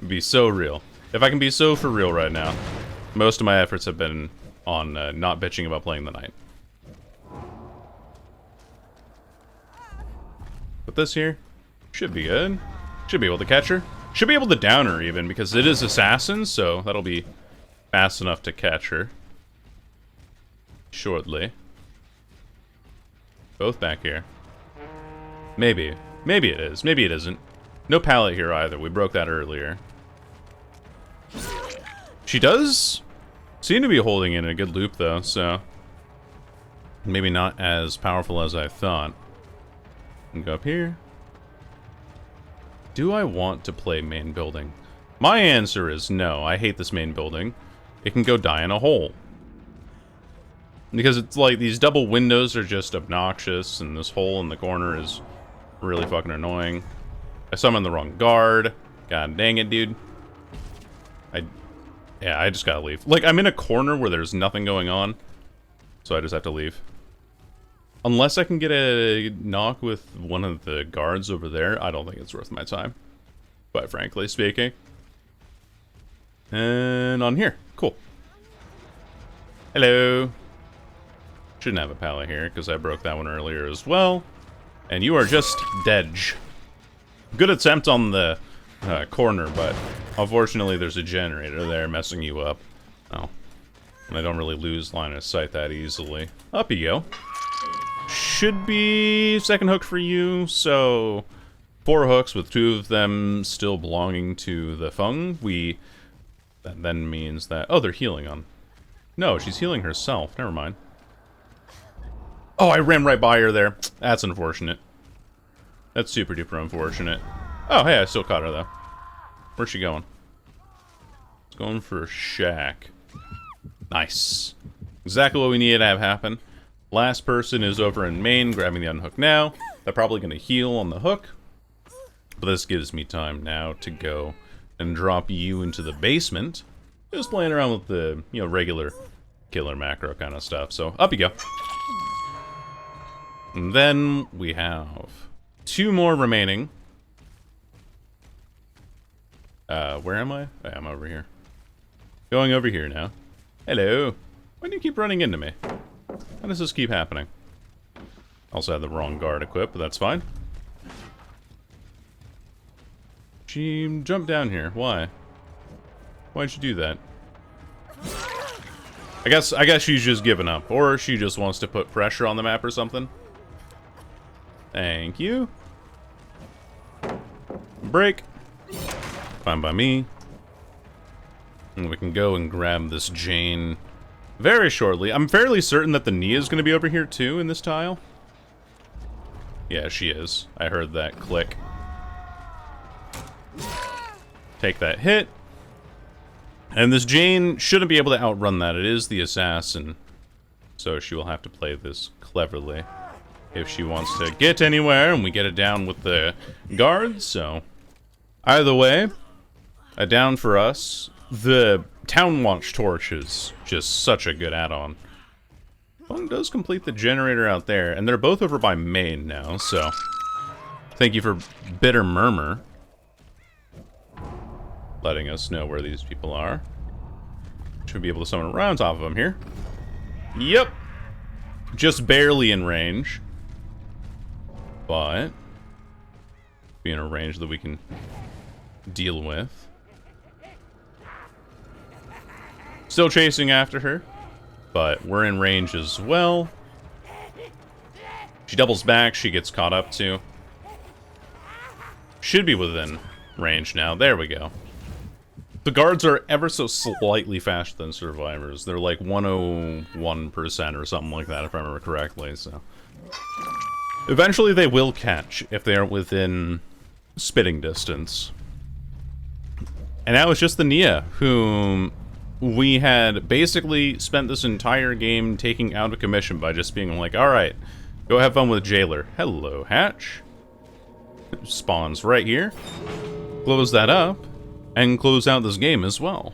Be so real. If I can be so for real right now, most of my efforts have been on not bitching about playing the Knight. Put this here. Should be good. Should be able to catch her. Should be able to down her even, because it is Assassin, so that'll be fast enough to catch her. Shortly. Both back here. Maybe. Maybe it is. Maybe it isn't. No pallet here either. We broke that earlier. She does Seem to be holding in a good loop though, so maybe not as powerful as I thought. And go up here. Do I want to play main building? My answer is no. I hate this main building. It can go die in a hole. Because it's like these double windows are just obnoxious, and this hole in the corner is really fucking annoying. I summoned the wrong guard. God dang it, dude. Yeah, I just gotta leave. Like, I'm in a corner where there's nothing going on, so I just have to leave. Unless I can get a knock with one of the guards over there, I don't think it's worth my time. Quite frankly speaking. And on here. Cool. Hello. Shouldn't have a pallet here, because I broke that one earlier as well. And you are just dead. Good attempt on the corner, but unfortunately there's a generator there messing you up. Oh. And I don't really lose line of sight that easily. Up you go. Should be second hook for you, so 4 hooks with 2 of them still belonging to the Fung. That then means that... Oh, they're healing on... No, she's healing herself. Never mind. Oh, I ran right by her there. That's unfortunate. That's super duper unfortunate. Oh, hey, I still caught her, though. Where's she going? It's going for a shack. Nice. Exactly what we needed to have happen. Last person is over in main, grabbing the unhook now. They're probably going to heal on the hook. But this gives me time now to go and drop you into the basement. Just playing around with the, you know, regular killer macro kind of stuff. So, up you go. And then we have 2 more remaining. Where am I? I'm over here. Going over here now. Hello. Why do you keep running into me? How does this keep happening? Also had the wrong guard equipped, but that's fine. She jumped down here. Why? Why'd you do that? I guess she's just given up, or she just wants to put pressure on the map or something. Thank you. Break. Fine by me. And we can go and grab this Jane very shortly. I'm fairly certain that the Nia is going to be over here too in this tile. Yeah, she is. I heard that click. Take that hit. And this Jane shouldn't be able to outrun that. It is the assassin. So she will have to play this cleverly if she wants to get anywhere, and we get it down with the guards. So either way, a down for us. The Town Watch Torch is just such a good add-on. One does complete the generator out there, and they're both over by main now, so thank you for Bitter Murmur letting us know where these people are. Should be able to summon right on top of them here. Yep. Just barely in range. But be in a range that we can deal with. Still chasing after her, but we're in range as well. She doubles back, she gets caught up too. Should be within range now. There we go. The guards are ever so slightly faster than survivors. They're like 101% or something like that, if I remember correctly, so. Eventually they will catch if they are within spitting distance. And now it's just the Nia, whom we had basically spent this entire game taking out of commission by just being like, alright, go have fun with Jailer. Hello, Hatch. Spawns right here. Close that up. And close out this game as well.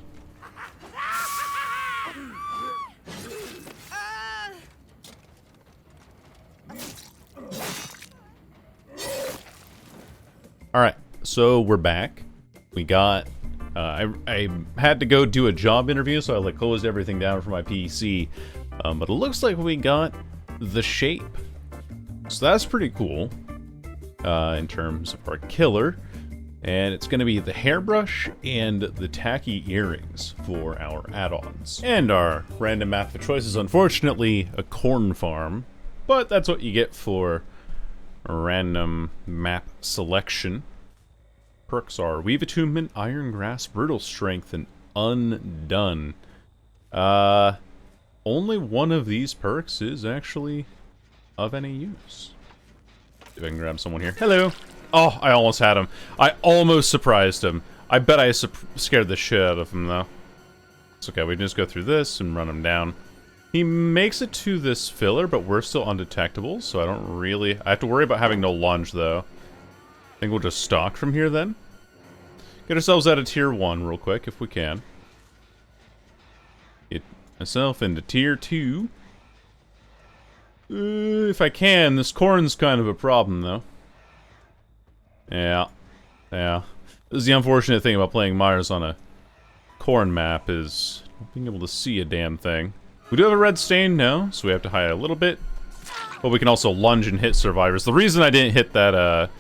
Alright, so we're back. We got... I had to go do a job interview, so I like closed everything down for my PC. But it looks like we got the shape. So that's pretty cool. In terms of our killer. And it's going to be the hairbrush and the tacky earrings for our add-ons. And our random map of choice is unfortunately a corn farm. But that's what you get for a random map selection. Perks are Weave Attunement, Iron Grasp, Brutal Strength, and Undone. Only one of these perks is actually of any use. See if I can grab someone here. Hello! Oh, I almost had him. I almost surprised him. I bet I scared the shit out of him, though. It's okay, we can just go through this and run him down. He makes it to this filler, but we're still undetectable, so I don't really... I have to worry about having no lunge, though. I think we'll just stalk from here, then. Get ourselves out of tier 1 real quick, if we can. Get myself into tier 2. If I can. This corn's kind of a problem, though. Yeah. Yeah. This is the unfortunate thing about playing Myers on a corn map, is being able to see a damn thing. We do have a red stain now, so we have to hide a little bit. But we can also lunge and hit survivors. The reason I didn't hit that,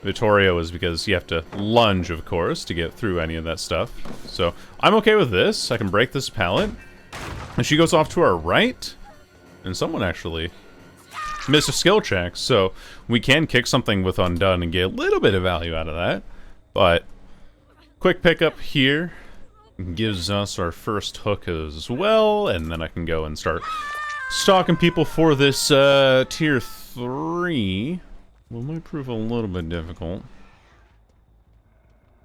Vittorio is because you have to lunge, of course, to get through any of that stuff. So, I'm okay with this. I can break this pallet. And she goes off to our right. And someone actually missed a skill check, so we can kick something with Undone and get a little bit of value out of that. But, quick pickup here gives us our first hook as well, and then I can go and start stalking people for this tier 3. Well, might prove a little bit difficult.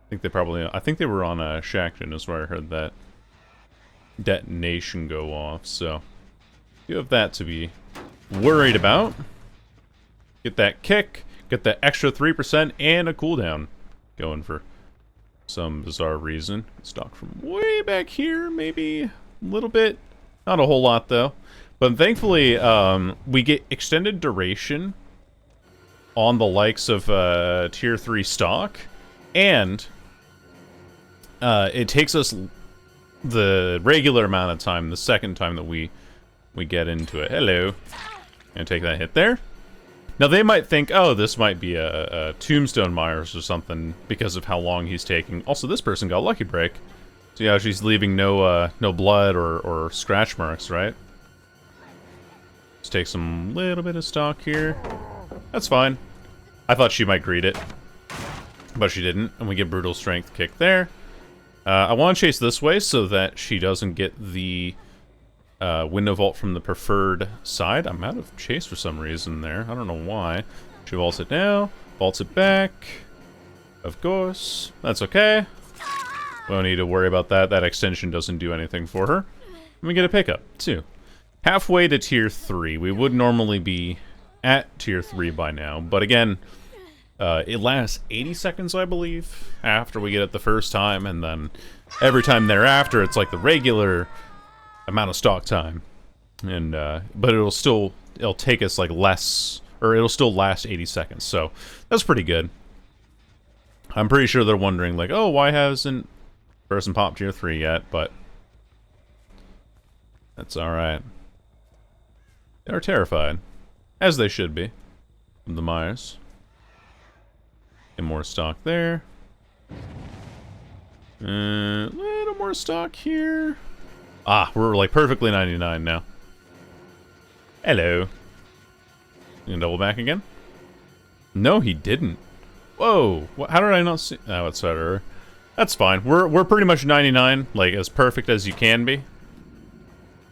I think they were on Shackton is where I heard that detonation go off, so you have that to be worried about. Get that kick, get that extra 3% and a cooldown going for some bizarre reason. Stalk from way back here, maybe a little bit. Not a whole lot, though. But thankfully, we get extended duration on the likes of tier 3 stock, and it takes us the regular amount of time, the second time that we get into it. Hello. Gonna take that hit there. Now they might think, oh, this might be a Tombstone Myers or something because of how long he's taking. Also, this person got Lucky Break. So yeah, she's leaving no blood or scratch marks, right? Let's take some little bit of stock here. That's fine. I thought she might greet it, but she didn't, and we get Brutal Strength kick there. I want to chase this way so that she doesn't get the window vault from the preferred side. I'm out of chase for some reason there. I don't know why. She vaults it now, vaults it back. Of course. That's okay. We don't need to worry about that. That extension doesn't do anything for her. And we get a pickup, too. Halfway to tier 3. We would normally be at tier 3 by now, but again, it lasts 80 seconds, I believe, after we get it the first time, and then every time thereafter, it's like the regular amount of stock time. And, but it'll take us like less, or it'll still last 80 seconds, so that's pretty good. I'm pretty sure they're wondering, like, oh, why hasn't person popped tier 3 yet, but that's alright. They're terrified. As they should be. From the Myers. Get more stock there. Little more stock here. Ah, we're like perfectly 99 now. Hello. You gonna double back again? No, he didn't. Whoa. How did I not see? Oh, it's better. That's fine. We're pretty much 99, like as perfect as you can be.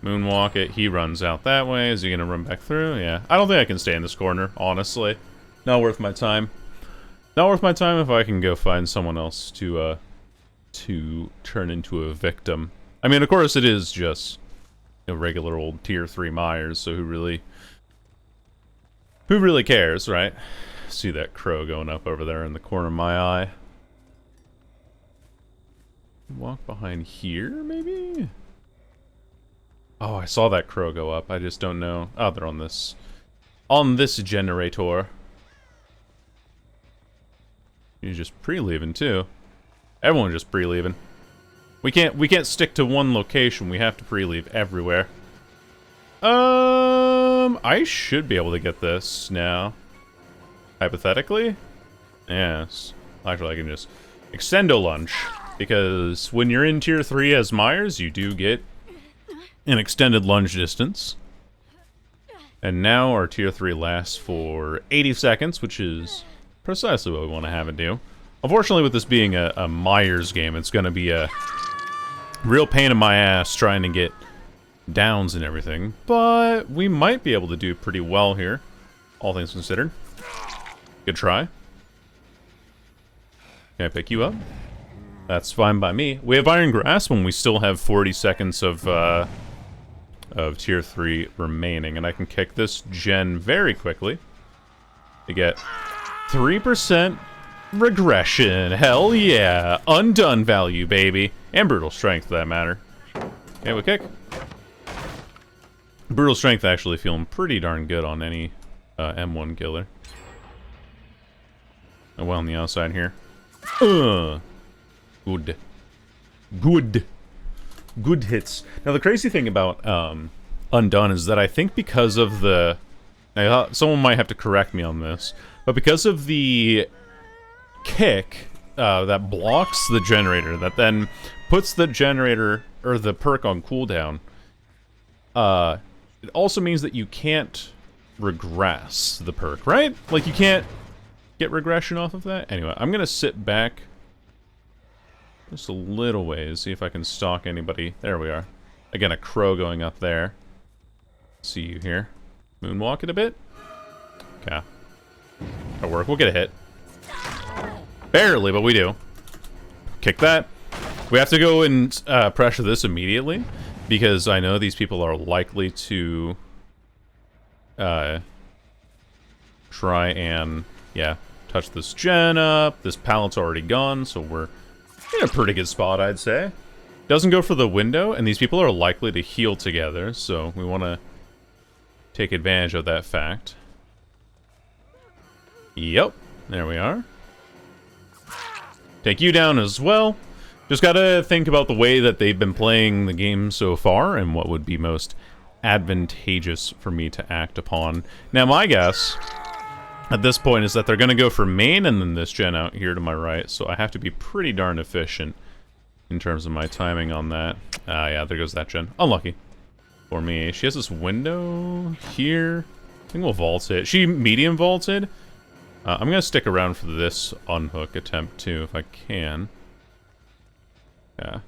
Moonwalk it. He runs out that way. Is he gonna run back through? Yeah. I don't think I can stay in this corner, honestly. Not worth my time. Not worth my time if I can go find someone else to turn into a victim. I mean, of course, it is just a regular old tier 3 Myers, so who really cares, right? See that crow going up over there in the corner of my eye. Walk behind here, maybe? Oh, I saw that crow go up. I just don't know. Oh, they're on this generator. You're just pre-leaving too. Everyone just pre-leaving. We can't stick to one location. We have to pre-leave everywhere. I should be able to get this now. Hypothetically? Yes. Actually, I can just extendo lunge. Because when you're in tier 3 as Myers, you do get an extended lunge distance. And now our tier 3 lasts for 80 seconds, which is precisely what we want to have it do. Unfortunately, with this being a Myers game, it's going to be a real pain in my ass trying to get downs and everything, but we might be able to do pretty well here, all things considered. Good try. Can I pick you up? That's fine by me. We have Iron Grasp when we still have 40 seconds of tier 3 remaining, and I can kick this gen very quickly to get 3% regression. Hell yeah. Undone value, baby. And brutal strength, for that matter. Okay, we kick. Brutal strength actually feeling pretty darn good on any M1 killer. Oh, well on the outside here. Good. Good. Good hits. Now, the crazy thing about Undone is that I think because of the... someone might have to correct me on this, but because of the kick that blocks the generator, that then puts the generator, or the perk on cooldown, it also means that you can't regress the perk, right? Like, you can't get regression off of that? Anyway, I'm gonna sit back just a little ways, see if I can stalk anybody. There we are. Again, a crow going up there. See you here. Moonwalk it a bit. Okay. That'll work. We'll get a hit. Barely, but we do. Kick that. We have to go and pressure this immediately, because I know these people are likely to try and, yeah, touch this gen up. This pallet's already gone, so we're in a pretty good spot, I'd say. Doesn't go for the window, and these people are likely to heal together, so we want to take advantage of that fact. Yep, there we are. Take you down as well. Just gotta think about the way that they've been playing the game so far and what would be most advantageous for me to act upon. Now, my guess at this point is that they're gonna go for main and then this gen out here to my right, so I have to be pretty darn efficient in terms of my timing on that. Yeah, there goes that gen. Unlucky for me. She has this window here. I think we'll vault it. She medium vaulted. I'm gonna stick around for this unhook attempt too, if I can. Yeah.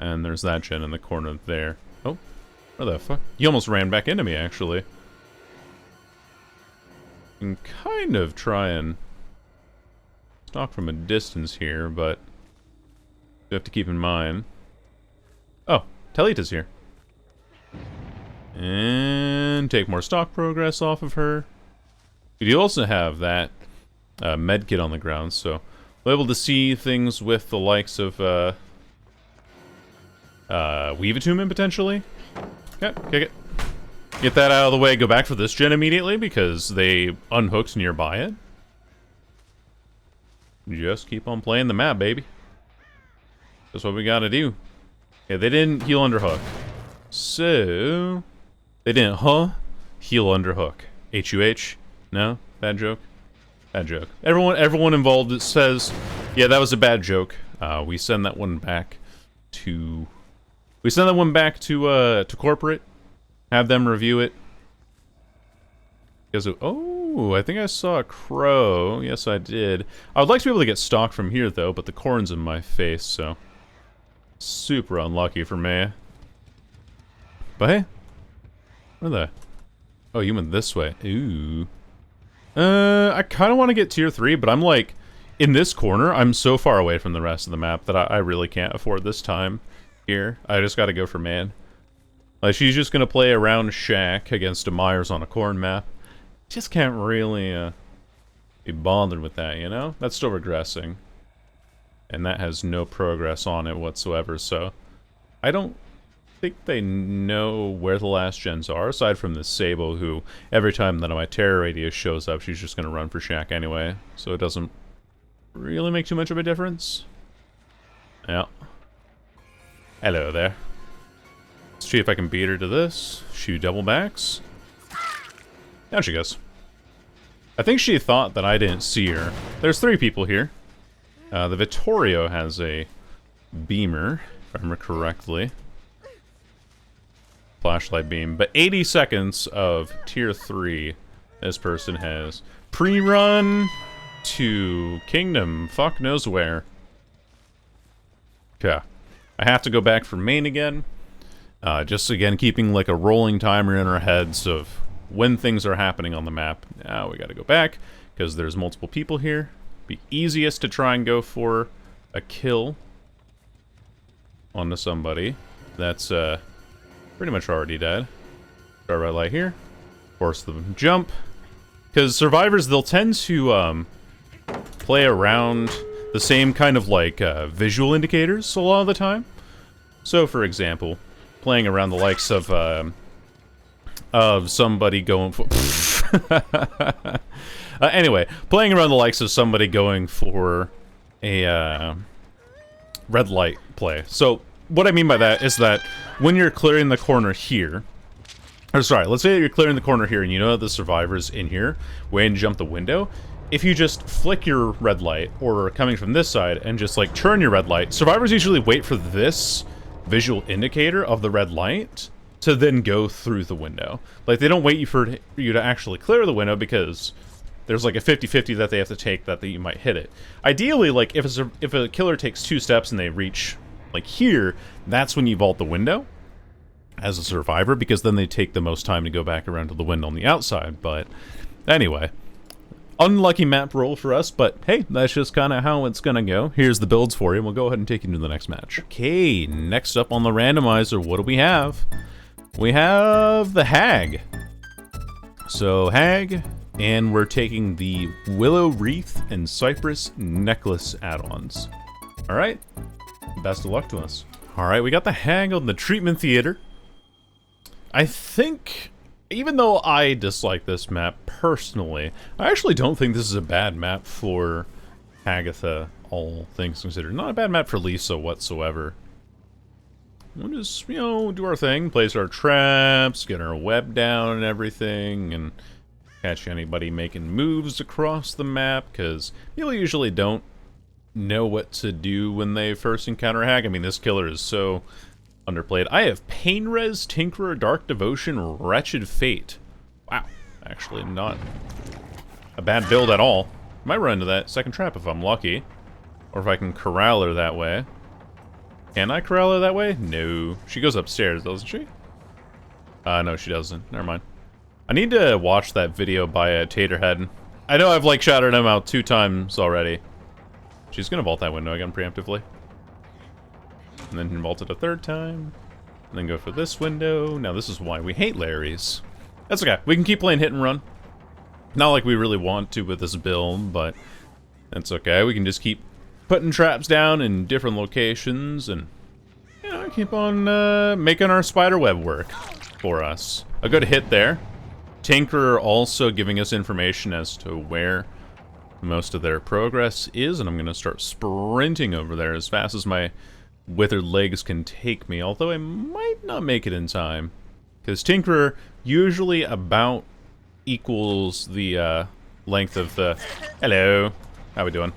And there's that gen in the corner there. Oh, where the fuck? You almost ran back into me, actually. You can kind of try and stalk from a distance here, but you have to keep in mind. Oh, Talita's here. And take more stock progress off of her. You also have that medkit on the ground, so we're able to see things with the likes of Weave Attunement, potentially. Okay, kick it. Get that out of the way, go back for this gen immediately, because they unhooked nearby it. Just keep on playing the map, baby. That's what we gotta do. Okay, they didn't heal under hook. So... they didn't, heal under hook. H-U-H? No? Bad joke? Bad joke. Everyone involved says, yeah, that was a bad joke. We send that one back to... we send that one back to corporate. Have them review it. Because oh, I think I saw a crow. Yes, I did. I would like to be able to get stock from here, though, but the corn's in my face, so... super unlucky for me. But hey. Where the... oh, you went this way. Ooh. I kind of want to get tier 3, but I'm like... in this corner, I'm so far away from the rest of the map that I really can't afford this time here. I just gotta go for man. Like, she's just gonna play around Shack against a Myers on a corn map. Just can't really, be bothered with that, you know? That's still regressing. And that has no progress on it whatsoever, so... I don't think they know where the last gens are, aside from the Sable, who, every time that my terror radius shows up, she's just gonna run for Shack anyway. So it doesn't really make too much of a difference. Yeah. Hello there. Let's see if I can beat her to this. She double backs. Down she goes. I think she thought that I didn't see her. There's 3 people here. The Vittorio has a beamer, if I remember correctly. Flashlight beam. But 80 seconds of tier 3 this person has. Pre-run to Kingdom. Fuck knows where. Okay. I have to go back for main again. Just again, keeping like a rolling timer in our heads of when things are happening on the map. Now we gotta go back, because there's multiple people here. Be easiest to try and go for a kill onto somebody that's pretty much already dead. Start red light here. Force them jump. Because survivors, they'll tend to play around the same kind of like visual indicators a lot of the time. So for example, playing around the likes of somebody going for anyway, playing around the likes of somebody going for a red light play. So what I mean by that is that when you're clearing the corner here, or sorry, let's say that you're clearing the corner here and you know that the survivor's in here, way and jump the window. If you just flick your red light, or coming from this side, and just like turn your red light, survivors usually wait for this visual indicator of the red light to then go through the window. Like, they don't wait for you to actually clear the window, because there's like a 50-50 that they have to take that you might hit it. Ideally, like, if a killer takes 2 steps and they reach, like, here, that's when you vault the window as a survivor, because then they take the most time to go back around to the window on the outside. But anyway, unlucky map roll for us, but hey, that's just kind of how it's gonna go. Here's the builds for you, and we'll go ahead and take you to the next match. Okay, next up on the randomizer, what do we have? We have the Hag. So, Hag, and we're taking the Willow Wreath and Cypress Necklace add-ons. Alright, best of luck to us. Alright, we got the Hag on the Treatment Theater. I think, even though I dislike this map personally, I actually don't think this is a bad map for Agatha, all things considered. Not a bad map for Lisa whatsoever. We'll just, you know, do our thing, place our traps, get our web down and everything, and catch anybody making moves across the map, because people usually don't know what to do when they first encounter Hag. I mean, this killer is so underplayed. I have Pain Res, Tinkerer, Dark Devotion, Wretched Fate. Wow, actually not a bad build at all. Might run into that second trap if I'm lucky, or if I can corral her that way. Can I corral her that way? No. She goes upstairs, doesn't she? No, she doesn't. Never mind. I need to watch that video by Taterhead. I know I've, like, shouted him out 2 times already. She's gonna vault that window again preemptively. And then vault it a 3rd time. And then go for this window. Now, this is why we hate Larry's. That's okay. We can keep playing hit and run. Not like we really want to with this build, but that's okay. We can just keep putting traps down in different locations and, you know, keep on making our spider web work for us. A good hit there. Tinkerer also giving us information as to where most of their progress is, and I'm going to start sprinting over there as fast as my withered legs can take me, although I might not make it in time, because Tinkerer usually about equals the length of the... Hello, how we doing?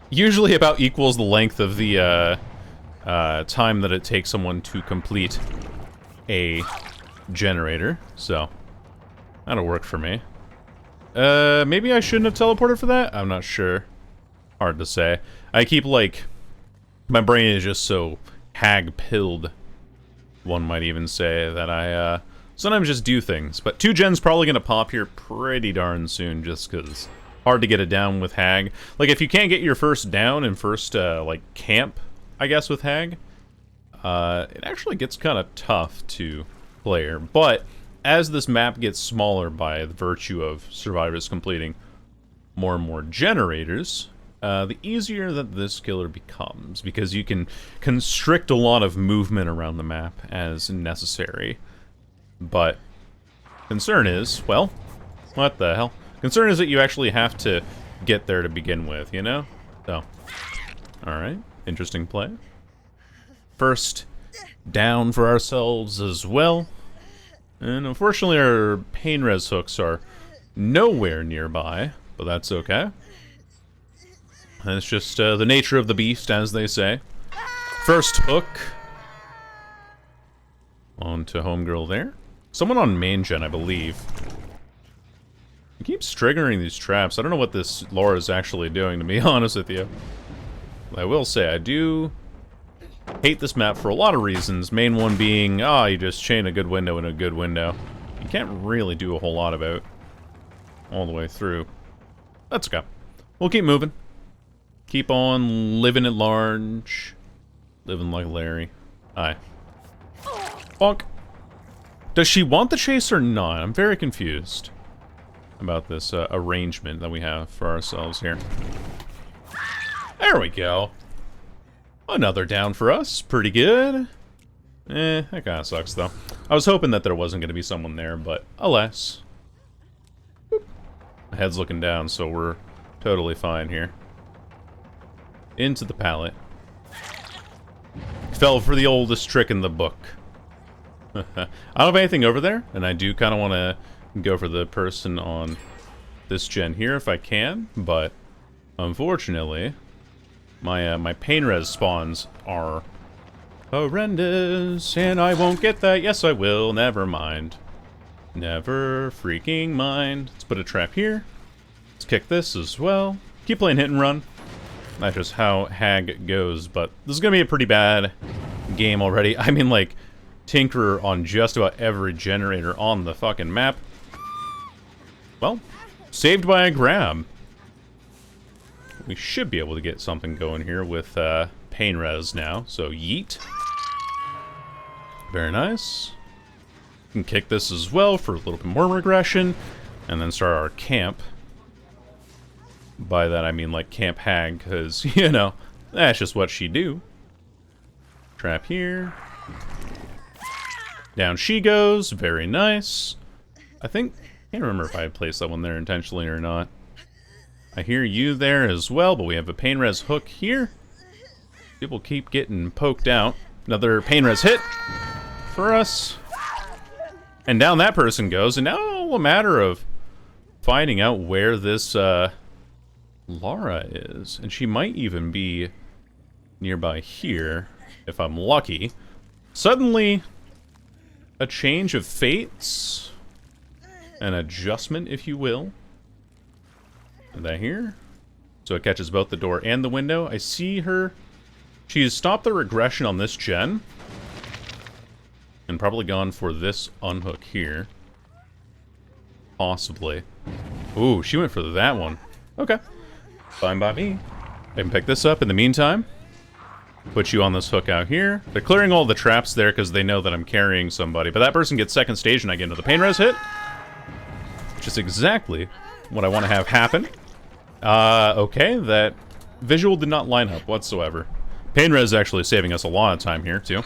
Usually about equals the length of the time that it takes someone to complete a generator, so that'll work for me. Maybe I shouldn't have teleported for that? I'm not sure. Hard to say. I keep, like... My brain is just so hag-pilled, one might even say, that I, sometimes just do things. But 2 gen's probably gonna pop here pretty darn soon, just because hard to get it down with Hag. Like, if you can't get your first down and first, like, camp, I guess, with Hag, it actually gets kind of tough to play her. But as this map gets smaller by the virtue of survivors completing more and more generators, the easier that this killer becomes, because you can constrict a lot of movement around the map as necessary. But concern is, well, what the hell? Concern is that you actually have to get there to begin with, you know? So, alright, interesting play. First down for ourselves as well. And unfortunately our pain res hooks are nowhere nearby, but that's okay. And it's just the nature of the beast, as they say. First hook. On to homegirl there. Someone on main gen, I believe. He keeps triggering these traps. I don't know what this lore is actually doing, to be honest with you. I will say, I do Hate this map for a lot of reasons. Main one being, you just chain a good window and a good window. You can't really do a whole lot about all the way through. Let's go. We'll keep moving. Keep on living at large. Living like Larry. Aye. Bonk. Does she want the chase or not? I'm very confused about this arrangement that we have for ourselves here. There we go. Another down for us. Pretty good. That kind of sucks, though. I was hoping that there wasn't going to be someone there, but alas. Boop. My head's looking down, so we're totally fine here. Into the pallet. Fell for the oldest trick in the book. I don't have anything over there, and I do kind of want to go for the person on this gen here if I can, but unfortunately, my pain res spawns are horrendous, and I won't get that. Yes, I will. Never mind. Never freaking mind. Let's put a trap here. Let's kick this as well. Keep playing hit and run. That's just how Hag goes, but this is going to be a pretty bad game already. I mean, like, Tinkerer on just about every generator on the fucking map. Well, saved by a grab. We should be able to get something going here with pain res now, so yeet. Very nice. We can kick this as well for a little bit more regression, and then start our camp. By that I mean like Camp Hag, because, you know, that's just what she do. Trap here. Down she goes. Very nice. I think, can't remember if I placed that one there intentionally or not. I hear you there as well, but we have a pain res hook here. People keep getting poked out. Another pain res hit for us. And down that person goes, and now a matter of finding out where this, Lara is, and she might even be nearby here, if I'm lucky. Suddenly, a change of fates, an adjustment, if you will. And that here, so it catches both the door and the window. I see her. She's stopped the regression on this gen, and probably gone for this unhook here. Possibly. Ooh, she went for that one. Okay. Fine by me. I can pick this up in the meantime. Put you on this hook out here. They're clearing all the traps there because they know that I'm carrying somebody. But that person gets second stage and I get into the pain res hit. Which is exactly what I want to have happen. Okay, that visual did not line up whatsoever. Pain res is actually saving us a lot of time here, too.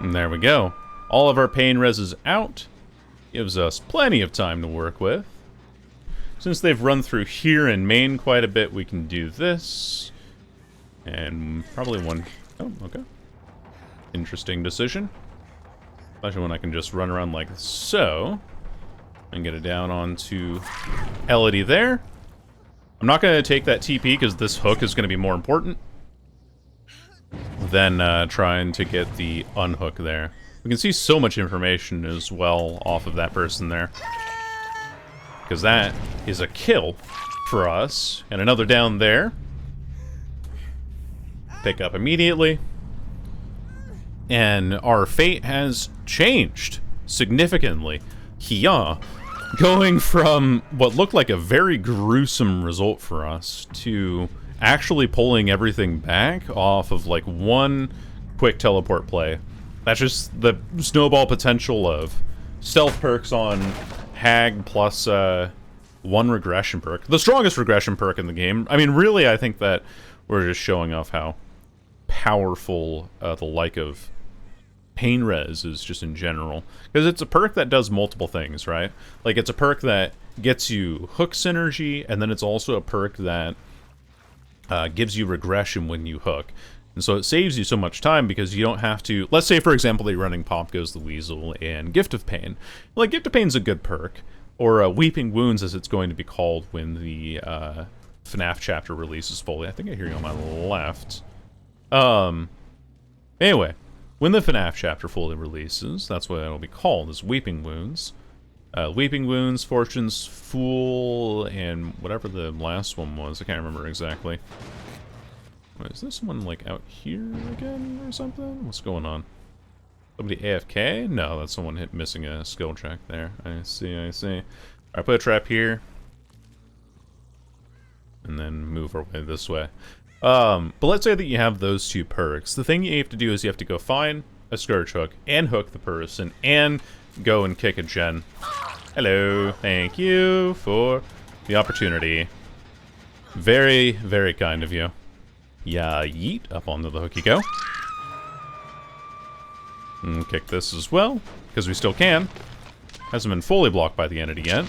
And there we go. All of our pain res is out. Gives us plenty of time to work with. Since they've run through here in main quite a bit, we can do this. And probably one... Oh, okay. Interesting decision. Especially when I can just run around like so. And get it down onto Elodie there. I'm not going to take that TP because this hook is going to be more important than trying to get the unhook there. We can see so much information as well off of that person there. Because that is a kill for us. And another down there. Pick up immediately. And our fate has changed significantly. Yeah. Going from what looked like a very gruesome result for us to actually pulling everything back off of like one quick teleport play. That's just the snowball potential of stealth perks on Hag plus one regression perk. The strongest regression perk in the game. I mean, really, I think that we're just showing off how powerful the like of pain res is just in general. Because it's a perk that does multiple things, right? Like, it's a perk that gets you hook synergy, and then it's also a perk that gives you regression when you hook. And so it saves you so much time because you don't have to... Let's say, for example, that you're running Pop Goes the Weasel and Gift of Pain. Like, Gift of Pain's a good perk. Or Weeping Wounds, as it's going to be called when the FNAF chapter releases fully. I think I hear you on my left. Anyway, when the FNAF chapter fully releases, that's what it'll be called, is Weeping Wounds. Weeping Wounds, Fortune's Fool, and whatever the last one was. I can't remember exactly. Wait, is this one like out here again or something? What's going on? Somebody AFK? No, that's someone missing a skill check there. I see, I see. Alright, put a trap here. And then move our way this way. But let's say that you have those two perks. The thing you have to do is you have to go find a Scourge Hook and hook the person and go and kick a gen. Hello, thank you for the opportunity. Very, very kind of you. Yeah, yeet, up onto the hook you go. And kick this as well, because we still can. Hasn't been fully blocked by the entity yet.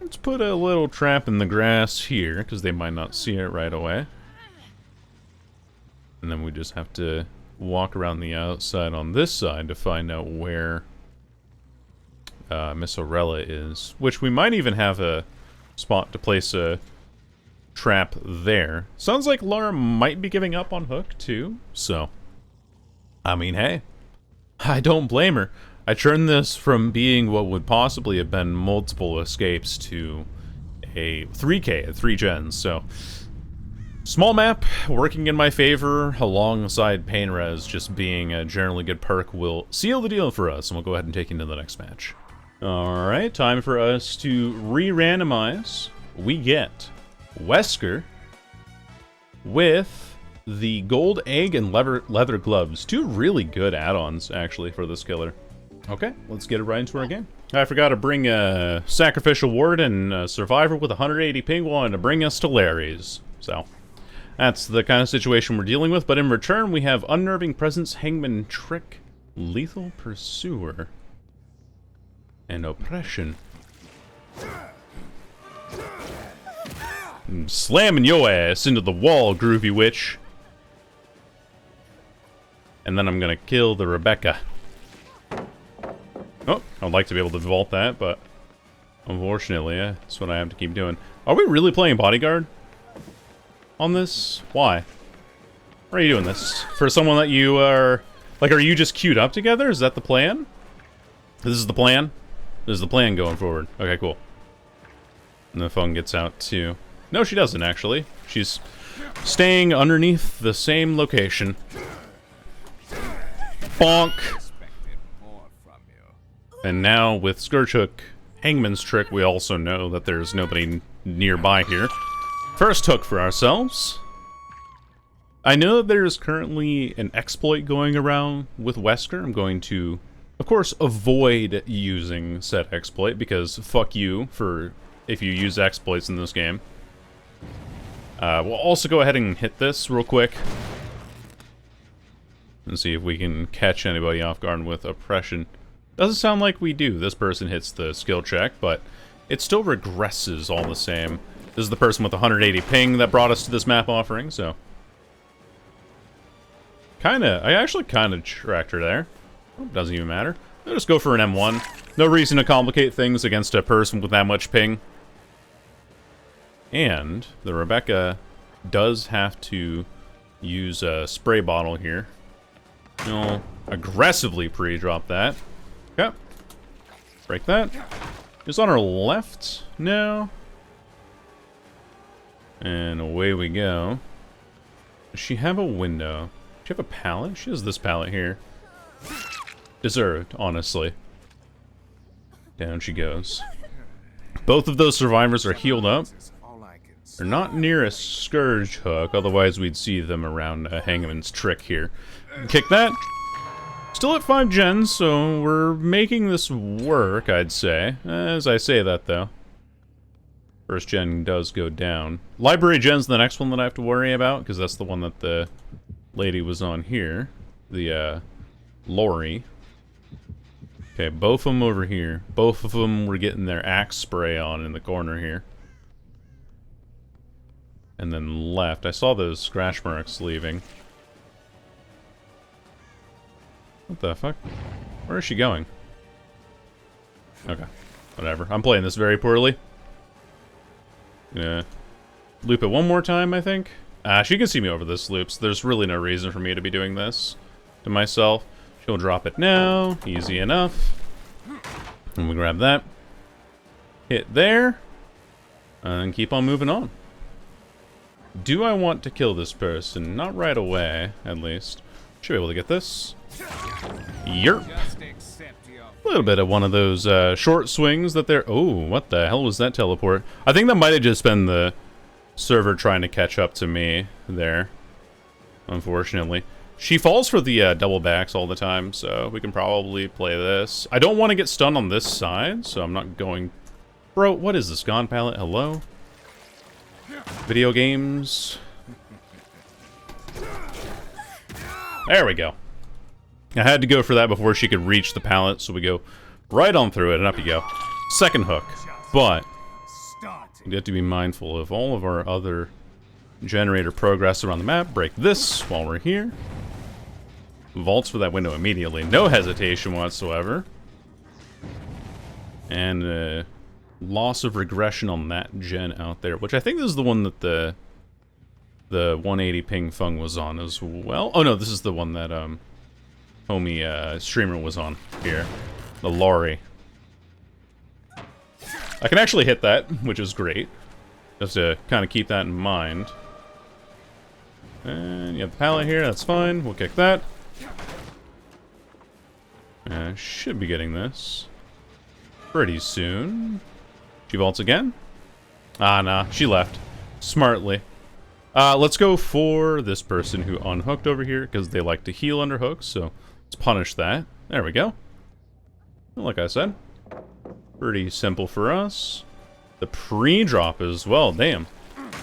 Let's put a little trap in the grass here, because they might not see it right away. And then we just have to walk around the outside on this side to find out where Miss Aurella is. Which we might even have a spot to place a trap there. Sounds like Laura might be giving up on Hook, too. So, I mean, hey. I don't blame her. I turned this from being what would possibly have been multiple escapes to a 3K at 3 gens, so... Small map, working in my favor, alongside Pain Res just being a generally good perk will seal the deal for us, and we'll go ahead and take into the next match. Alright, time for us to re-randomize. We get Wesker with the gold egg and leather gloves. Two really good add-ons, actually, for this killer. Okay, let's get it right into our game. I forgot to bring a Sacrificial Ward and a Survivor with 180 ping wanted to bring us to Larry's. So, that's the kind of situation we're dealing with, but in return we have Unnerving Presence, Hangman Trick, Lethal Pursuer, and Oppression. I'm slamming your ass into the wall, Groovy Witch. And then I'm gonna kill the Rebecca. Oh, I'd like to be able to vault that, but unfortunately, that's what I have to keep doing. Are we really playing Bodyguard on this? Why? Why are you doing this? For someone that you are... Like, are you just queued up together? Is that the plan? This is the plan? This is the plan going forward. Okay, cool. And the phone gets out, too. No, she doesn't, actually. She's staying underneath the same location. Bonk! And now, with Scourge Hook, Hangman's Trick, we also know that there's nobody nearby here. First hook for ourselves. I know that there's currently an exploit going around with Wesker. I'm going to, of course, avoid using said exploit, because fuck you for if you use exploits in this game. We'll also go ahead and hit this real quick. And see if we can catch anybody off guard with Oppression. Doesn't sound like we do. This person hits the skill check, but it still regresses all the same. This is the person with the 180 ping that brought us to this map offering, so... I actually kinda tracked her there. Doesn't even matter. I'll just go for an M1. No reason to complicate things against a person with that much ping. And the Rebecca does have to use a spray bottle here. You'll aggressively pre-drop that. Okay. Break that. Just on our left now. And away we go. Does she have a window? Does she have a pallet? She has this pallet here. Deserved, honestly. Down she goes. Both of those survivors are healed up. They're not near a Scourge Hook, otherwise we'd see them around Hangman's Trick here. Kick that. Still at 5 gens, so we're making this work, I'd say. As I say that, though. First gen does go down. Library gen's the next one that I have to worry about, because that's the one that the lady was on here. The, Lori. Okay, both of them over here. Both of them were getting their axe spray on in the corner here. And then left. I saw those scratch marks leaving. What the fuck? Where is she going? Okay. Whatever. I'm playing this very poorly. Yeah. Loop it one more time, I think. She can see me over this loop, so there's really no reason for me to be doing this to myself. She'll drop it now. Easy enough. And we grab that. Hit there. And keep on moving on. Do I want to kill this person? Not right away, at least. Should be able to get this. Yerp. A little bit of one of those short swings that they're... Oh, what the hell was that teleport? I think that might have just been the server trying to catch up to me there. Unfortunately. She falls for the double backs all the time, so we can probably play this. I don't want to get stunned on this side, so I'm not going... Bro, what is this? Gone palette? Hello? Video games? There we go. I had to go for that before she could reach the pallet, so we go right on through it, and up you go. Second hook. But we have to be mindful of all of our other generator progress around the map. Break this while we're here. Vaults for that window immediately. No hesitation whatsoever. And loss of regression on that gen out there, which I think this is the one that the 180 ping Fung was on as well. Oh no, this is the one that homie streamer was on here. The Laurie. I can actually hit that, which is great. Just to kind of keep that in mind. And you have the pallet here, that's fine. We'll kick that. Should be getting this pretty soon. She vaults again? Ah, nah, she left. Smartly. Let's go for this person who unhooked over here, because they like to heal under hooks, so let's punish that. There we go. Like I said, pretty simple for us. The pre-drop as well, damn.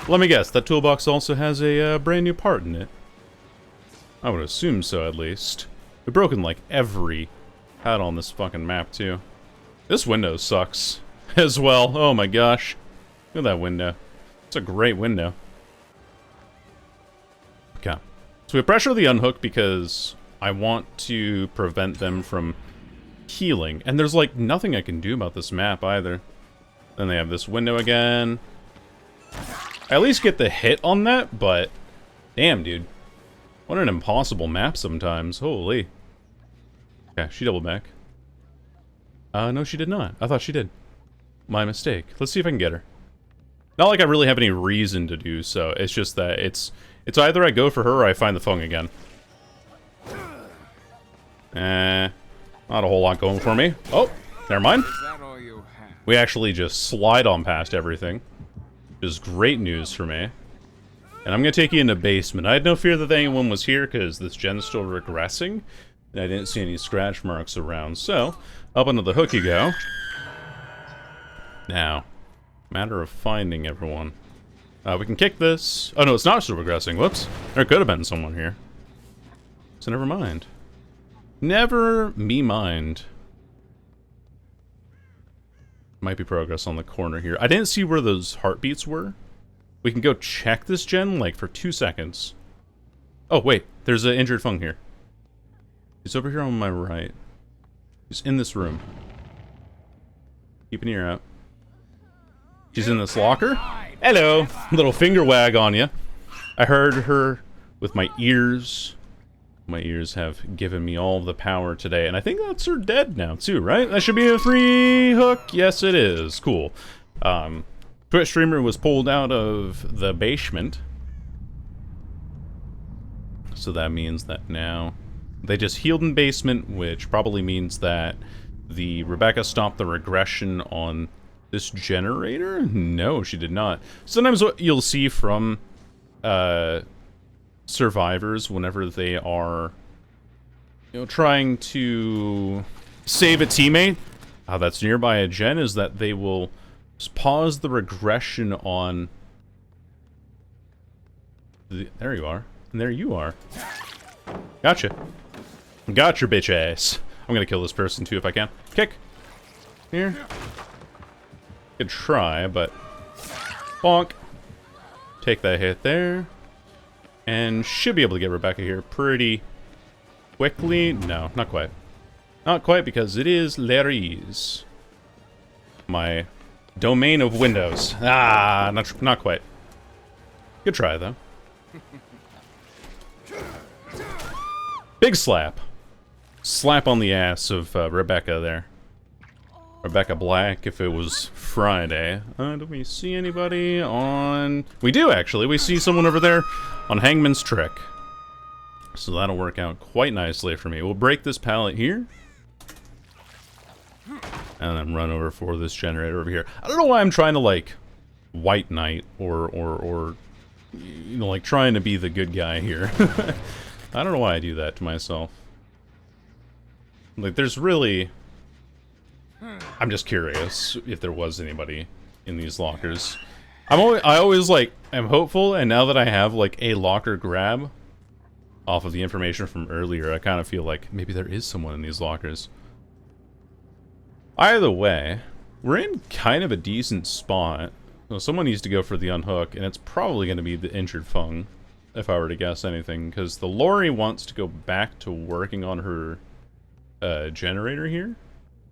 Let me guess, that toolbox also has a brand new part in it. I would assume so, at least. We've broken, like, every pad on this fucking map, too. This window sucks as well. Oh my gosh. Look at that window. It's a great window. Okay. So we pressure the unhook because I want to prevent them from healing. And there's like nothing I can do about this map either. Then they have this window again. I at least get the hit on that, but damn, dude. What an impossible map sometimes. Holy. Okay, she doubled back. No, she did not. I thought she did. My mistake. Let's see if I can get her. Not like I really have any reason to do so. It's just that it's either I go for her or I find the Fung again. Not a whole lot going for me. Oh, never mind. We actually just slide on past everything. Which is great news for me. And I'm going to take you into basement. I had no fear that anyone was here because this gen's still regressing. And I didn't see any scratch marks around. So, up onto the hook you go. Now, matter of finding everyone. We can kick this. Oh no, it's not still regressing. Whoops. There could have been someone here. So never mind. Never me mind. Might be progress on the corner here. I didn't see where those heartbeats were. We can go check this gen, like, for 2 seconds. Oh, wait. There's an injured Fung here. He's over here on my right. He's in this room. Keep an ear out. She's in this locker. Hello! Little finger wag on you. I heard her with my ears. My ears have given me all the power today. And I think that's her dead now, too, right? That should be a free hook. Yes, it is. Cool. Twitch streamer was pulled out of the basement. So that means that now they just healed in basement, which probably means that the Rebecca stopped the regression on this generator? No, she did not. Sometimes what you'll see from survivors whenever they are, you know, trying to save a teammate that's nearby a gen is that they will pause the regression on there you are. And there you are. Gotcha. Gotcha, bitch ass. I'm gonna kill this person too if I can. Kick. Here. Good try, but bonk. Take that hit there. And should be able to get Rebecca here pretty quickly. No, not quite. Not quite because it is Larry's. My domain of windows. Ah, not quite. Good try though. Big slap. Slap on the ass of Rebecca there. Rebecca Black if it was Friday. Do we see anybody on... We do, actually. We see someone over there on Hangman's Trick. So that'll work out quite nicely for me. We'll break this pallet here. And then run over for this generator over here. I don't know why I'm trying to, like, White Knight or you know, like, trying to be the good guy here. I don't know why I do that to myself. Like, there's really... I'm just curious if there was anybody in these lockers. I always, like, am hopeful, and now that I have, like, a locker grab off of the information from earlier, I kind of feel like maybe there is someone in these lockers. Either way, we're in kind of a decent spot. So someone needs to go for the unhook, and it's probably going to be the injured Fung, if I were to guess anything, because the Lori wants to go back to working on her generator here,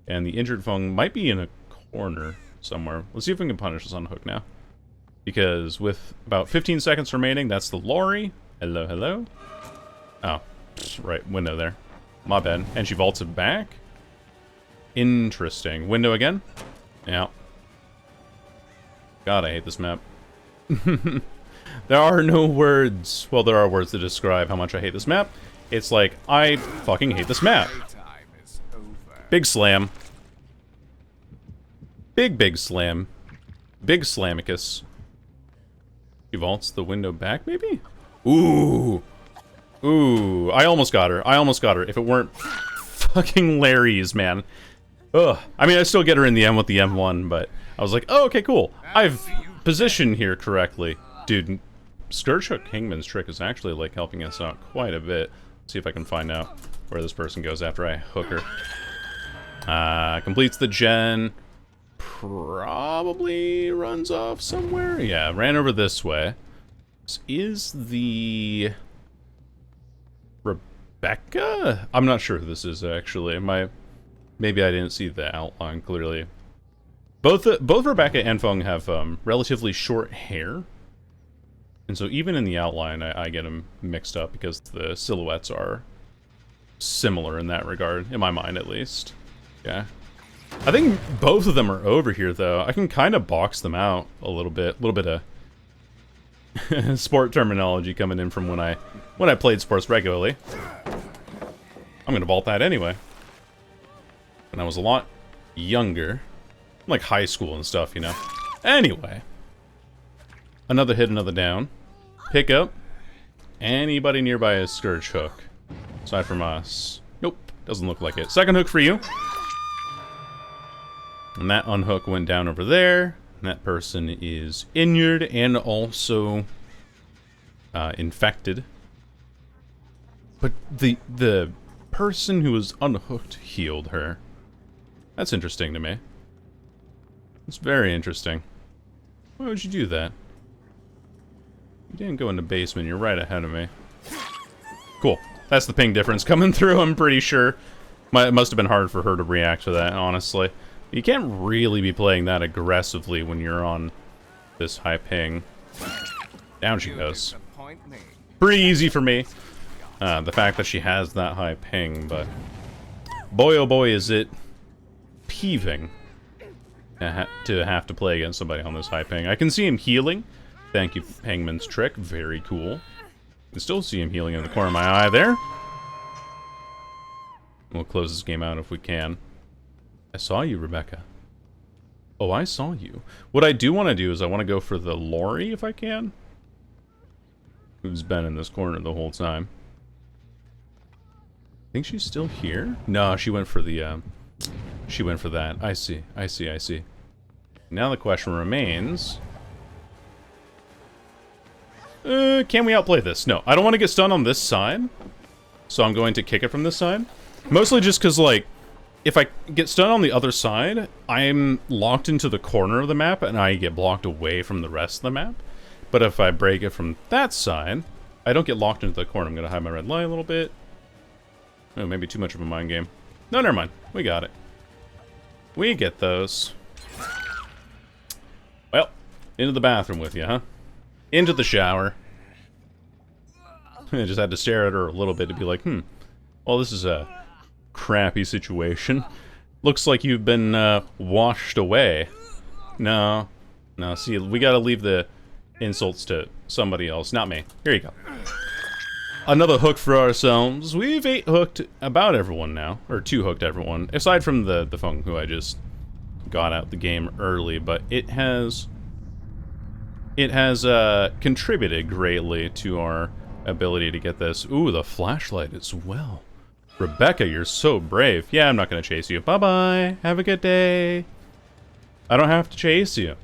and the injured Fung might be in a corner somewhere. Let's see if we can punish this unhook now, because with about 15 seconds remaining, that's the Lori. Hello, hello. Oh, right, window there. My bad. And she vaults it back. Interesting. Window again? Yeah. God, I hate this map. There are no words. Well, there are words to describe how much I hate this map. It's like, I fucking hate this map. Big slam. Big slam. Big slamicus. She vaults the window back, maybe? Ooh. Ooh. I almost got her. I almost got her. If it weren't fucking Larry's, man. Ugh. I mean, I still get her in the end with the M1, but I was like, oh, okay, cool. I've positioned here correctly. Dude, Scourge Hook Hangman's Trick is actually, like, helping us out quite a bit. Let's see if I can find out where this person goes after I hook her. Completes the gen. Probably runs off somewhere. Yeah, ran over this way. This is the... Rebecca? I'm not sure who this is, actually. Maybe I didn't see the outline clearly. Both Rebecca and Fung have relatively short hair. And so even in the outline, I get them mixed up because the silhouettes are similar in that regard, in my mind at least. Yeah. I think both of them are over here, though. I can kind of box them out a little bit. A little bit of sport terminology coming in from when I played sports regularly. I'm gonna vault that anyway. When I was a lot younger. Like high school and stuff, you know. Anyway. Another hit, another down. Pick up. Anybody nearby a Scourge Hook? Aside from us. Nope. Doesn't look like it. Second hook for you. And that unhook went down over there. And that person is injured and also infected. But the person who was unhooked healed her. That's interesting to me. It's very interesting. Why would you do that? You didn't go in the basement, you're right ahead of me. Cool. That's the ping difference coming through, I'm pretty sure. It must have been hard for her to react to that, honestly. You can't really be playing that aggressively when you're on this high ping. Down she goes. Pretty easy for me. The fact that she has that high ping, but... boy oh boy is it peeving to have to play against somebody on this high ping. I can see him healing. Thank you, Hangman's Trick. Very cool. I can still see him healing in the corner of my eye there. We'll close this game out if we can. I saw you, Rebecca. Oh, I saw you. What I do want to do is I want to go for the Lori if I can. Who's been in this corner the whole time. I think she's still here? No, she went for the, she went for that. I see. Now the question remains... can we outplay this? No, I don't want to get stunned on this side. So I'm going to kick it from this side. Mostly just because, like, if I get stunned on the other side, I'm locked into the corner of the map and I get blocked away from the rest of the map. But if I break it from that side, I don't get locked into the corner. I'm going to hide my red light a little bit. Oh, maybe too much of a mind game. No, never mind. We got it. We get those. Well, into the bathroom with you, huh? Into the shower. I just had to stare at her a little bit to be like, well, this is a crappy situation. Looks like you've been washed away. No. No, see, we gotta leave the insults to somebody else, not me. Here you go. Another hook for ourselves. We've 8-hooked about everyone now. Or 2-hooked everyone. Aside from the Fung, who I just got out the game early. But it has contributed greatly to our ability to get this. Ooh, the flashlight as well. Rebecca, you're so brave. Yeah, I'm not gonna chase you. Bye-bye. Have a good day. I don't have to chase you.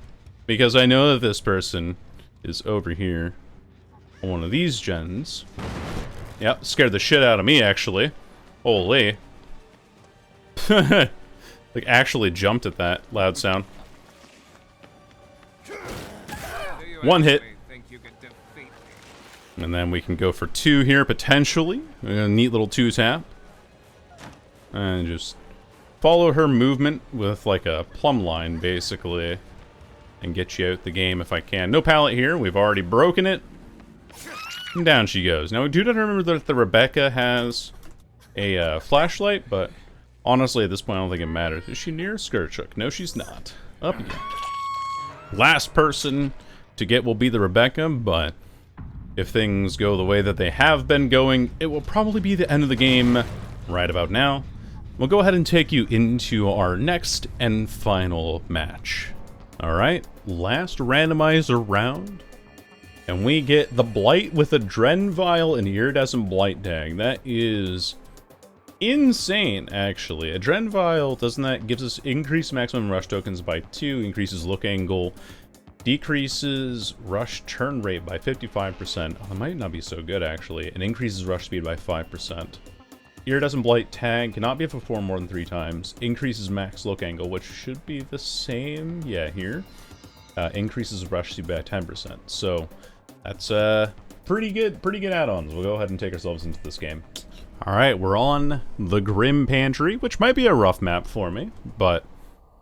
Because I know that this person is over here on one of these gens. Yep, scared the shit out of me, actually. Holy. Like, actually jumped at that loud sound. One hit. And then we can go for 2 here, potentially. A neat little 2-tap. And just follow her movement with, like, a plumb line, basically. And get you out the game if I can. No pallet here. We've already broken it. And down she goes. Now, we do not remember that the Rebecca has a flashlight, but honestly, at this point, I don't think it matters. Is she near Skirchuk? No, she's not. Up again. Last person to get will be the Rebecca, but if things go the way that they have been going, it will probably be the end of the game right about now. We'll go ahead and take you into our next and final match. Alright, last randomizer round. And we get the Blight with a Dren Vial and Iridescent Blight tag. That is insane, actually. A Dren Vial, doesn't that gives us increased maximum rush tokens by 2, increases look angle, decreases rush turn rate by 55%. Oh, that might not be so good, actually. And increases rush speed by 5%. Iridescent Blight tag cannot be performed more than 3 times. Increases max look angle, which should be the same. Yeah, here. Increases rush speed by 10%. So that's pretty good add-ons. We'll go ahead and take ourselves into this game. Alright, we're on the Grim Pantry, which might be a rough map for me, but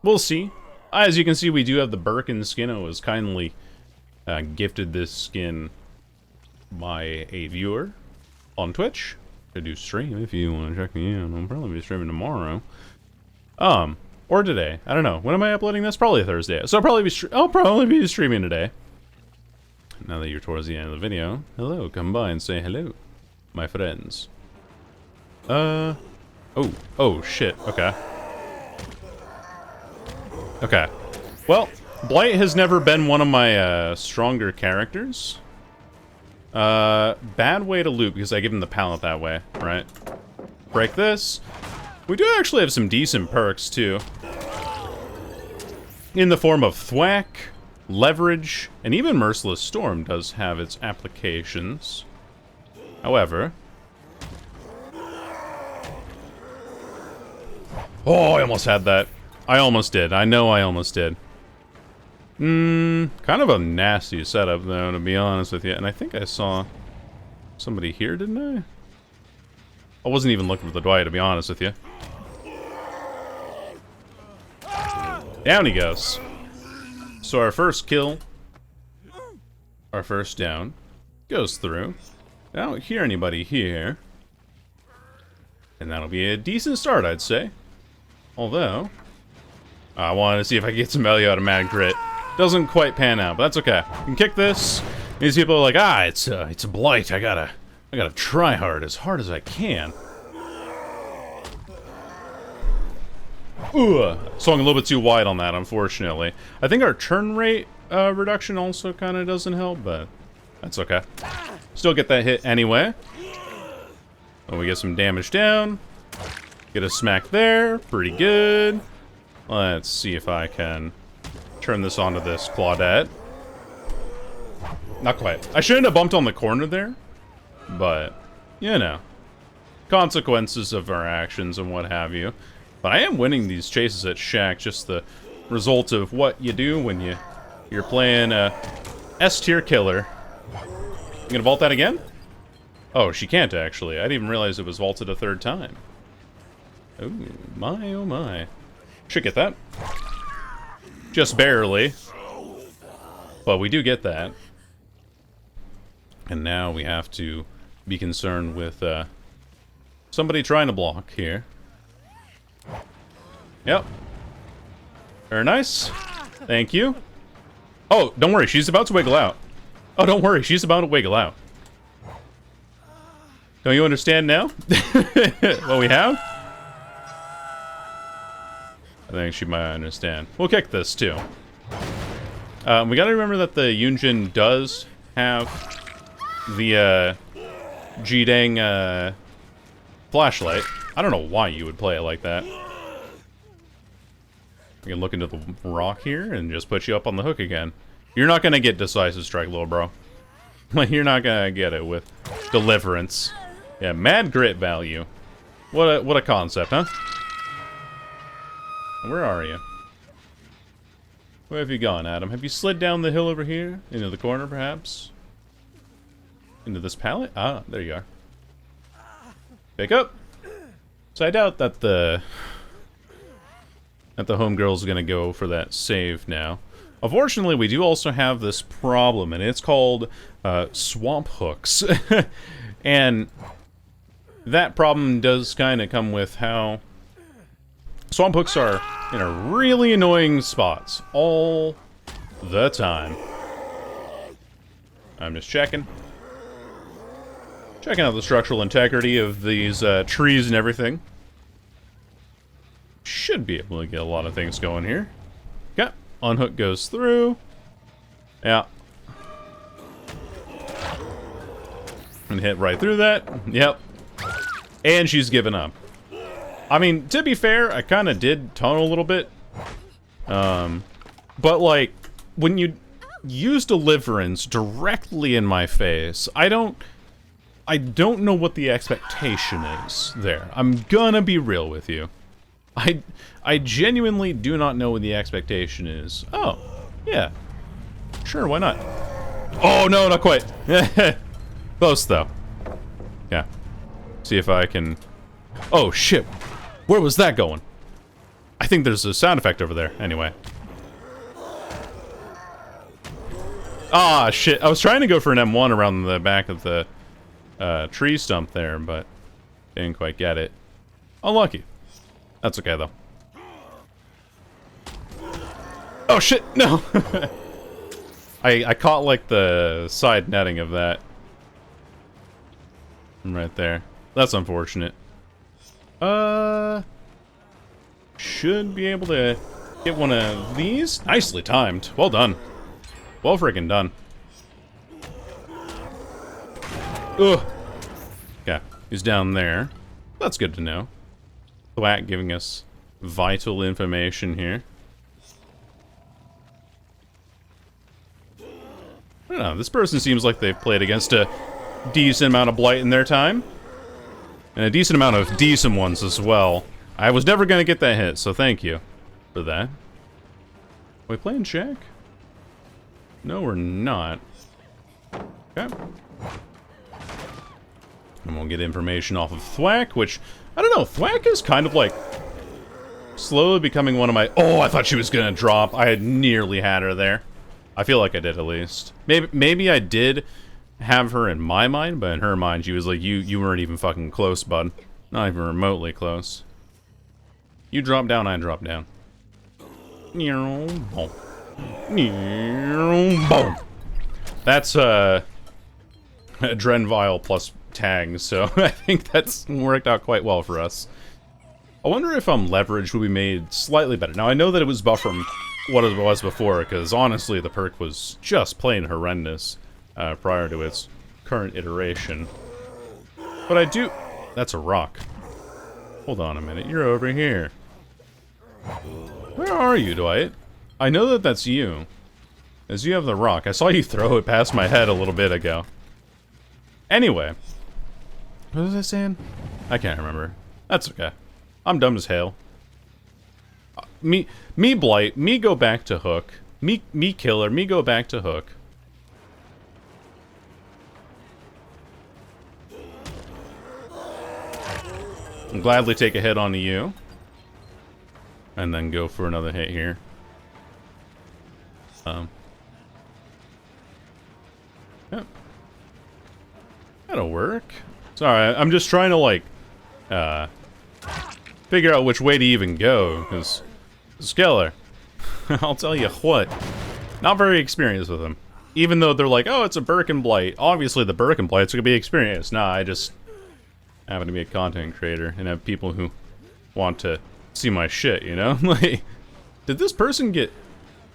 we'll see. As you can see, we do have the Birkin skin. It was kindly gifted this skin by a viewer on Twitch. I do stream if you want to check me out. I'll probably be streaming tomorrow. Or today. I don't know. When am I uploading this? Probably Thursday. So I'll probably be streaming today. Now that you're towards the end of the video, hello, come by and say hello, my friends. Oh shit, okay. Okay. Well, Blight has never been one of my, stronger characters. Bad way to loot, because I give him the pallet that way, right? Break this. We do actually have some decent perks, too. In the form of Thwack, Leverage, and even Merciless Storm does have its applications. However... Oh, I almost had that. I almost did. I know I almost did. Kind of a nasty setup, though, to be honest with you. And I think I saw somebody here, didn't I? I wasn't even looking for the Dwight, to be honest with you. Down he goes. So our first kill, our first down, goes through. I don't hear anybody here. And that'll be a decent start, I'd say. Although, I wanted to see if I could get some value out of Mad Crit. Doesn't quite pan out, but that's okay. I can kick this. These people are like, it's a Blight. I gotta try hard as I can. Ooh, swung a little bit too wide on that, unfortunately. I think our turn rate reduction also kind of doesn't help, but that's okay. Still get that hit anyway. Oh, we get some damage down. Get a smack there. Pretty good. Let's see if I can turn this onto this Claudette. Not quite. I shouldn't have bumped on the corner there, but, you know, consequences of our actions and what have you. But I am winning these chases at Shack, just the result of what you do when you're playing a S-tier killer. You gonna vault that again? Oh, she can't actually. I didn't even realize it was vaulted a 3rd time. Oh my. Should get that. Just barely. But we do get that. And now we have to be concerned with somebody trying to block here. Yep. Very nice. Thank you. Oh, don't worry, she's about to wiggle out. Oh, don't worry, she's about to wiggle out. Don't you understand now? What we have? I think she might understand. We'll kick this, too. We gotta remember that the Yunjin does have the, G-dang, flashlight. I don't know why you would play it like that. We can look into the rock here and just put you up on the hook again. You're not gonna get Decisive Strike, little bro. You're not gonna get it with Deliverance. Yeah, mad grit value. What a concept, huh? Where are you? Where have you gone, Adam? Have you slid down the hill over here? Into the corner, perhaps? Into this pallet? Ah, there you are. Pick up! So I doubt that the homegirl's gonna go for that save now. Unfortunately, we do also have this problem, and it's called swamp hooks. And that problem does kind of come with how swamp hooks are in a really annoying spots all the time. I'm just checking. Checking out the structural integrity of these trees and everything. Should be able to get a lot of things going here. Okay, unhook goes through. Yeah. And hit right through that. Yep. And she's given up. I mean, to be fair, I kind of did tone a little bit. But like, when you use Deliverance directly in my face, I don't know what the expectation is there. I'm gonna be real with you. I genuinely do not know what the expectation is. Oh, yeah. Sure, why not? Oh, no, not quite. Close, though. Yeah. See if I can... Oh, shit. Where was that going? I think there's a sound effect over there. Anyway. Ah, shit. I was trying to go for an M1 around the back of the tree stump there, but didn't quite get it. Unlucky. That's okay, though. Oh, shit! No! I caught, like, the side netting of that. Right there. That's unfortunate. Should be able to get one of these. Nicely timed. Well done. Well freaking done. Ugh. Okay, he's down there. That's good to know. Thwack giving us vital information here. I don't know, this person seems like they've played against a decent amount of Blight in their time. And a decent amount of decent ones as well. I was never going to get that hit, so thank you for that. Are we playing check? No, we're not. Okay. And we'll get information off of Thwack, which, I don't know, Thwack is kind of like slowly becoming one of my... Oh, I thought she was going to drop. I had nearly had her there. I feel like I did, at least. Maybe I did have her in my mind, but in her mind, she was like, you weren't even fucking close, bud. Not even remotely close. You drop down, I drop down. Boom. That's, Adrenvile plus tag, so I think that's worked out quite well for us. I wonder if leverage would be made slightly better. Now, I know that it was buffed from what it was before, because honestly, the perk was just plain horrendous prior to its current iteration. But I do... That's a rock. Hold on a minute, you're over here. Where are you, Dwight? I know that that's you. As you have the rock. I saw you throw it past my head a little bit ago. Anyway. What was I saying? I can't remember. That's okay. I'm dumb as hell. Me Blight, me go back to Hook. Me Killer, me go back to Hook. I'll gladly take a hit onto you. And then go for another hit here. Yeah. That'll work. Sorry, I'm just trying to, like, figure out which way to even go, because Skeller, I'll tell you what, not very experienced with them. Even though they're like, oh, it's a Birkin Blight. Obviously, the Birkin Blight's gonna be experienced. Nah, I just happen to be a content creator and have people who want to see my shit, you know? Like, did this person get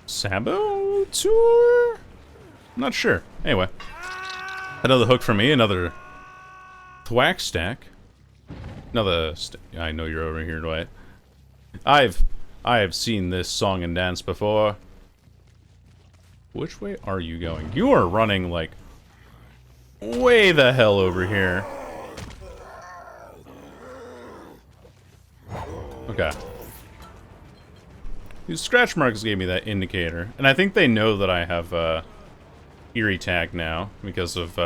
Saboteur? I'm not sure. Anyway, another hook for me, another thwack stack. Another I know you're over here, Dwight. I have seen this song and dance before. Which way are you going? You are running, like, way the hell over here. Okay. These scratch marks gave me that indicator. And I think they know that I have, Eerie tag now, because of,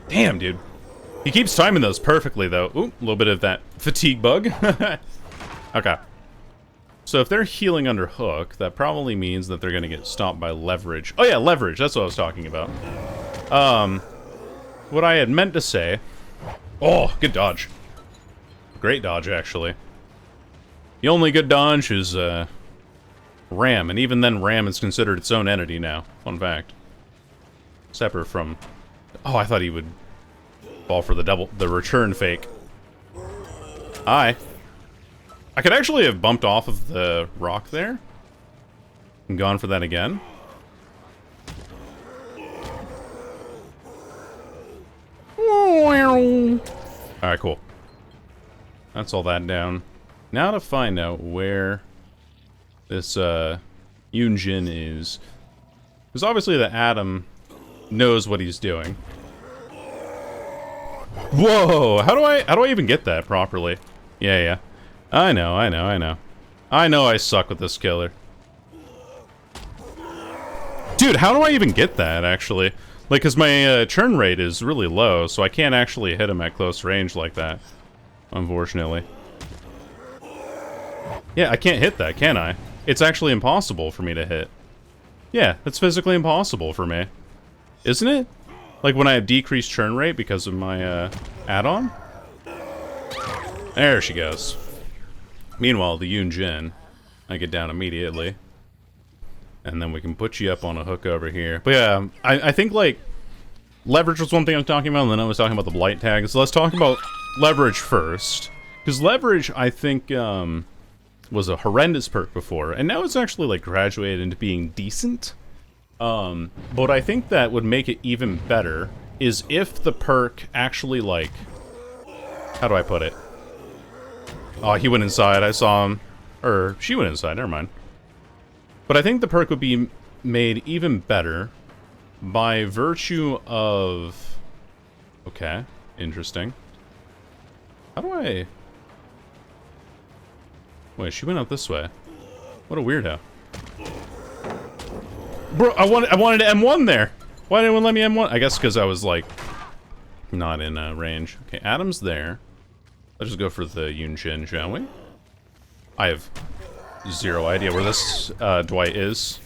Damn, dude. He keeps timing those perfectly, though. Ooh, a little bit of that fatigue bug. Okay. So if they're healing under hook, that probably means that they're gonna get stopped by leverage. Oh yeah, leverage, that's what I was talking about. What I had meant to say... Oh, good dodge. Great dodge, actually. The only good dodge is, Ram, and even then Ram is considered its own entity now. Fun fact. Separate from... Oh, I thought he would fall for the return fake. Hi. I could actually have bumped off of the rock there and gone for that again. Alright, cool. That's all that down. Now to find out where this Yunjin is. Because obviously the Atom knows what he's doing. Whoa! How do I even get that properly? Yeah. I know. I know I suck with this killer. Dude, how do I even get that, actually? Like, because my churn rate is really low, so I can't actually hit him at close range like that. Unfortunately. Yeah, I can't hit that, can I? It's actually impossible for me to hit. Yeah, it's physically impossible for me. Isn't it? Like when I have decreased churn rate because of my add-on? There she goes. Meanwhile, the Yunjin, I get down immediately. And then we can put you up on a hook over here. But yeah, I think, like, leverage was one thing I was talking about, and then I was talking about the Blight tag. So let's talk about leverage first. Because leverage, I think, was a horrendous perk before. And now it's actually, like, graduated into being decent. But I think that would make it even better is if the perk actually, like... How do I put it? Oh, he went inside. I saw him. Or, she went inside. Never mind. But I think the perk would be made even better by virtue of... Okay. Interesting. How do I... Wait, she went out this way. What a weirdo. Bro, I wanted to M1 there. Why didn't anyone let me M1? I guess because I was, like, not in range. Okay, Adam's there. Let's just go for the Yunjin, shall we? I have zero idea where this Dwight is.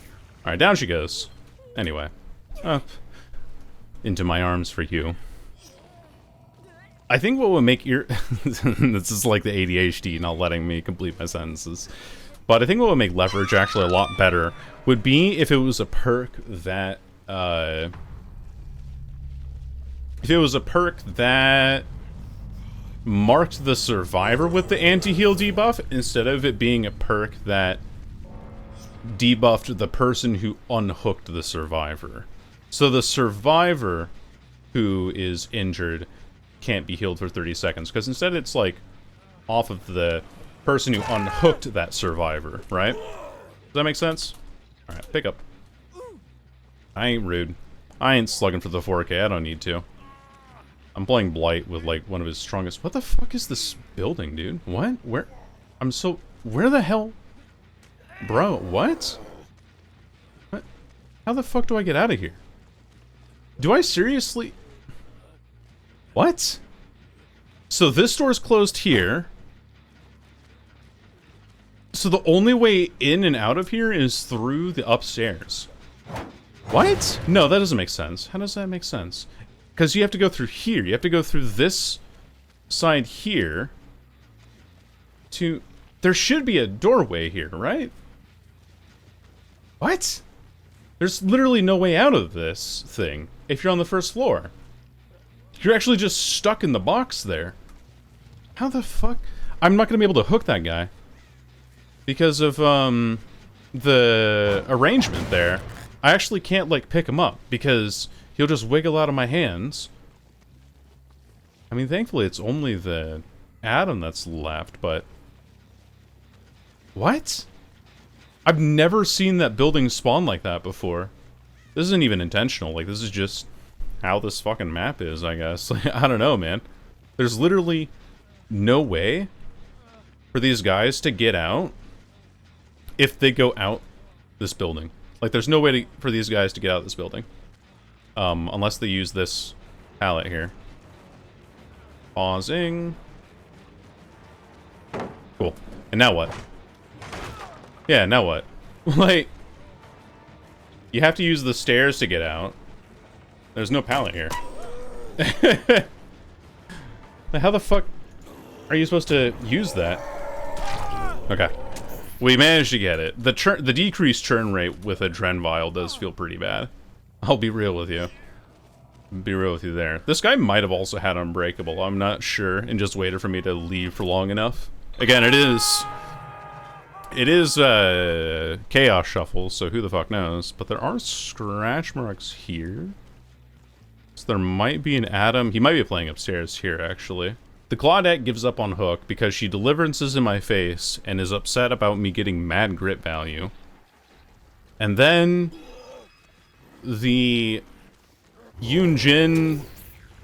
Alright, down she goes. Anyway. Up. Into my arms for you. I think what would make your... This is like the ADHD not letting me complete my sentences. But I think what would make leverage actually a lot better would be if it was a perk that... if it was a perk that... marked the survivor with the anti-heal debuff instead of it being a perk that debuffed the person who unhooked the survivor. So the survivor who is injured can't be healed for 30 seconds because instead it's like off of the person who unhooked that survivor, right? Does that make sense? Alright, pick up. I ain't rude. I ain't slugging for the 4K, I don't need to. I'm playing Blight with, like, one of his strongest... What the fuck is this building, dude? What? Where? I'm so... Where the hell? Bro, what? What? How the fuck do I get out of here? Do I seriously... What? So this door's closed here. So the only way in and out of here is through the upstairs. What? No, that doesn't make sense. How does that make sense? Because you have to go through here. You have to go through this side here. to... There should be a doorway here, right? What? There's literally no way out of this thing if you're on the first floor. You're actually just stuck in the box there. How the fuck? I'm not gonna be able to hook that guy. Because of, the arrangement there. I actually can't, like, pick him up because he'll just wiggle out of my hands. I mean, thankfully it's only the add-on that's left, but... What? I've never seen that building spawn like that before. This isn't even intentional, like, this is just how this fucking map is, I guess. Like, I don't know, man. There's literally no way for these guys to get out if they go out this building. Like, there's no way for these guys to get out of this building. Unless they use this pallet here. Pausing. Cool. And now what? Yeah, now what? Like, you have to use the stairs to get out. There's no pallet here. How the fuck are you supposed to use that? Okay. We managed to get it. The decreased churn rate with a Dren Vial does feel pretty bad. I'll be real with you. Be real with you there. This guy might have also had Unbreakable. I'm not sure, and just waited for me to leave for long enough. Again, it is Chaos Shuffle, so who the fuck knows? But there are scratch marks here. So there might be an Adam. He might be playing upstairs here, actually. The Claudette gives up on Hook because she deliverances in my face and is upset about me getting mad grit value. And then the Yoon Jin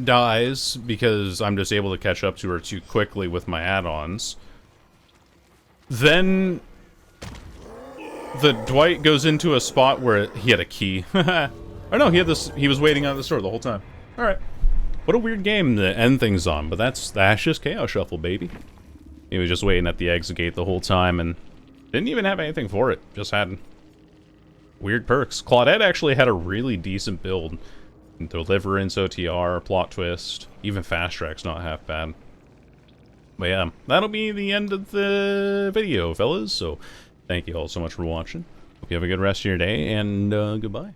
dies because I'm just able to catch up to her too quickly with my add-ons. Then the Dwight goes into a spot where he had a key. Or no, he was waiting out of the store the whole time. Alright. What a weird game to end things on, but that's just Chaos Shuffle, baby. He was just waiting at the exit gate the whole time and didn't even have anything for it. Just had weird perks. Claudette actually had a really decent build. Deliverance, OTR, plot twist, even fast track's not half bad. But yeah, that'll be the end of the video, fellas. So thank you all so much for watching. Hope you have a good rest of your day, and goodbye.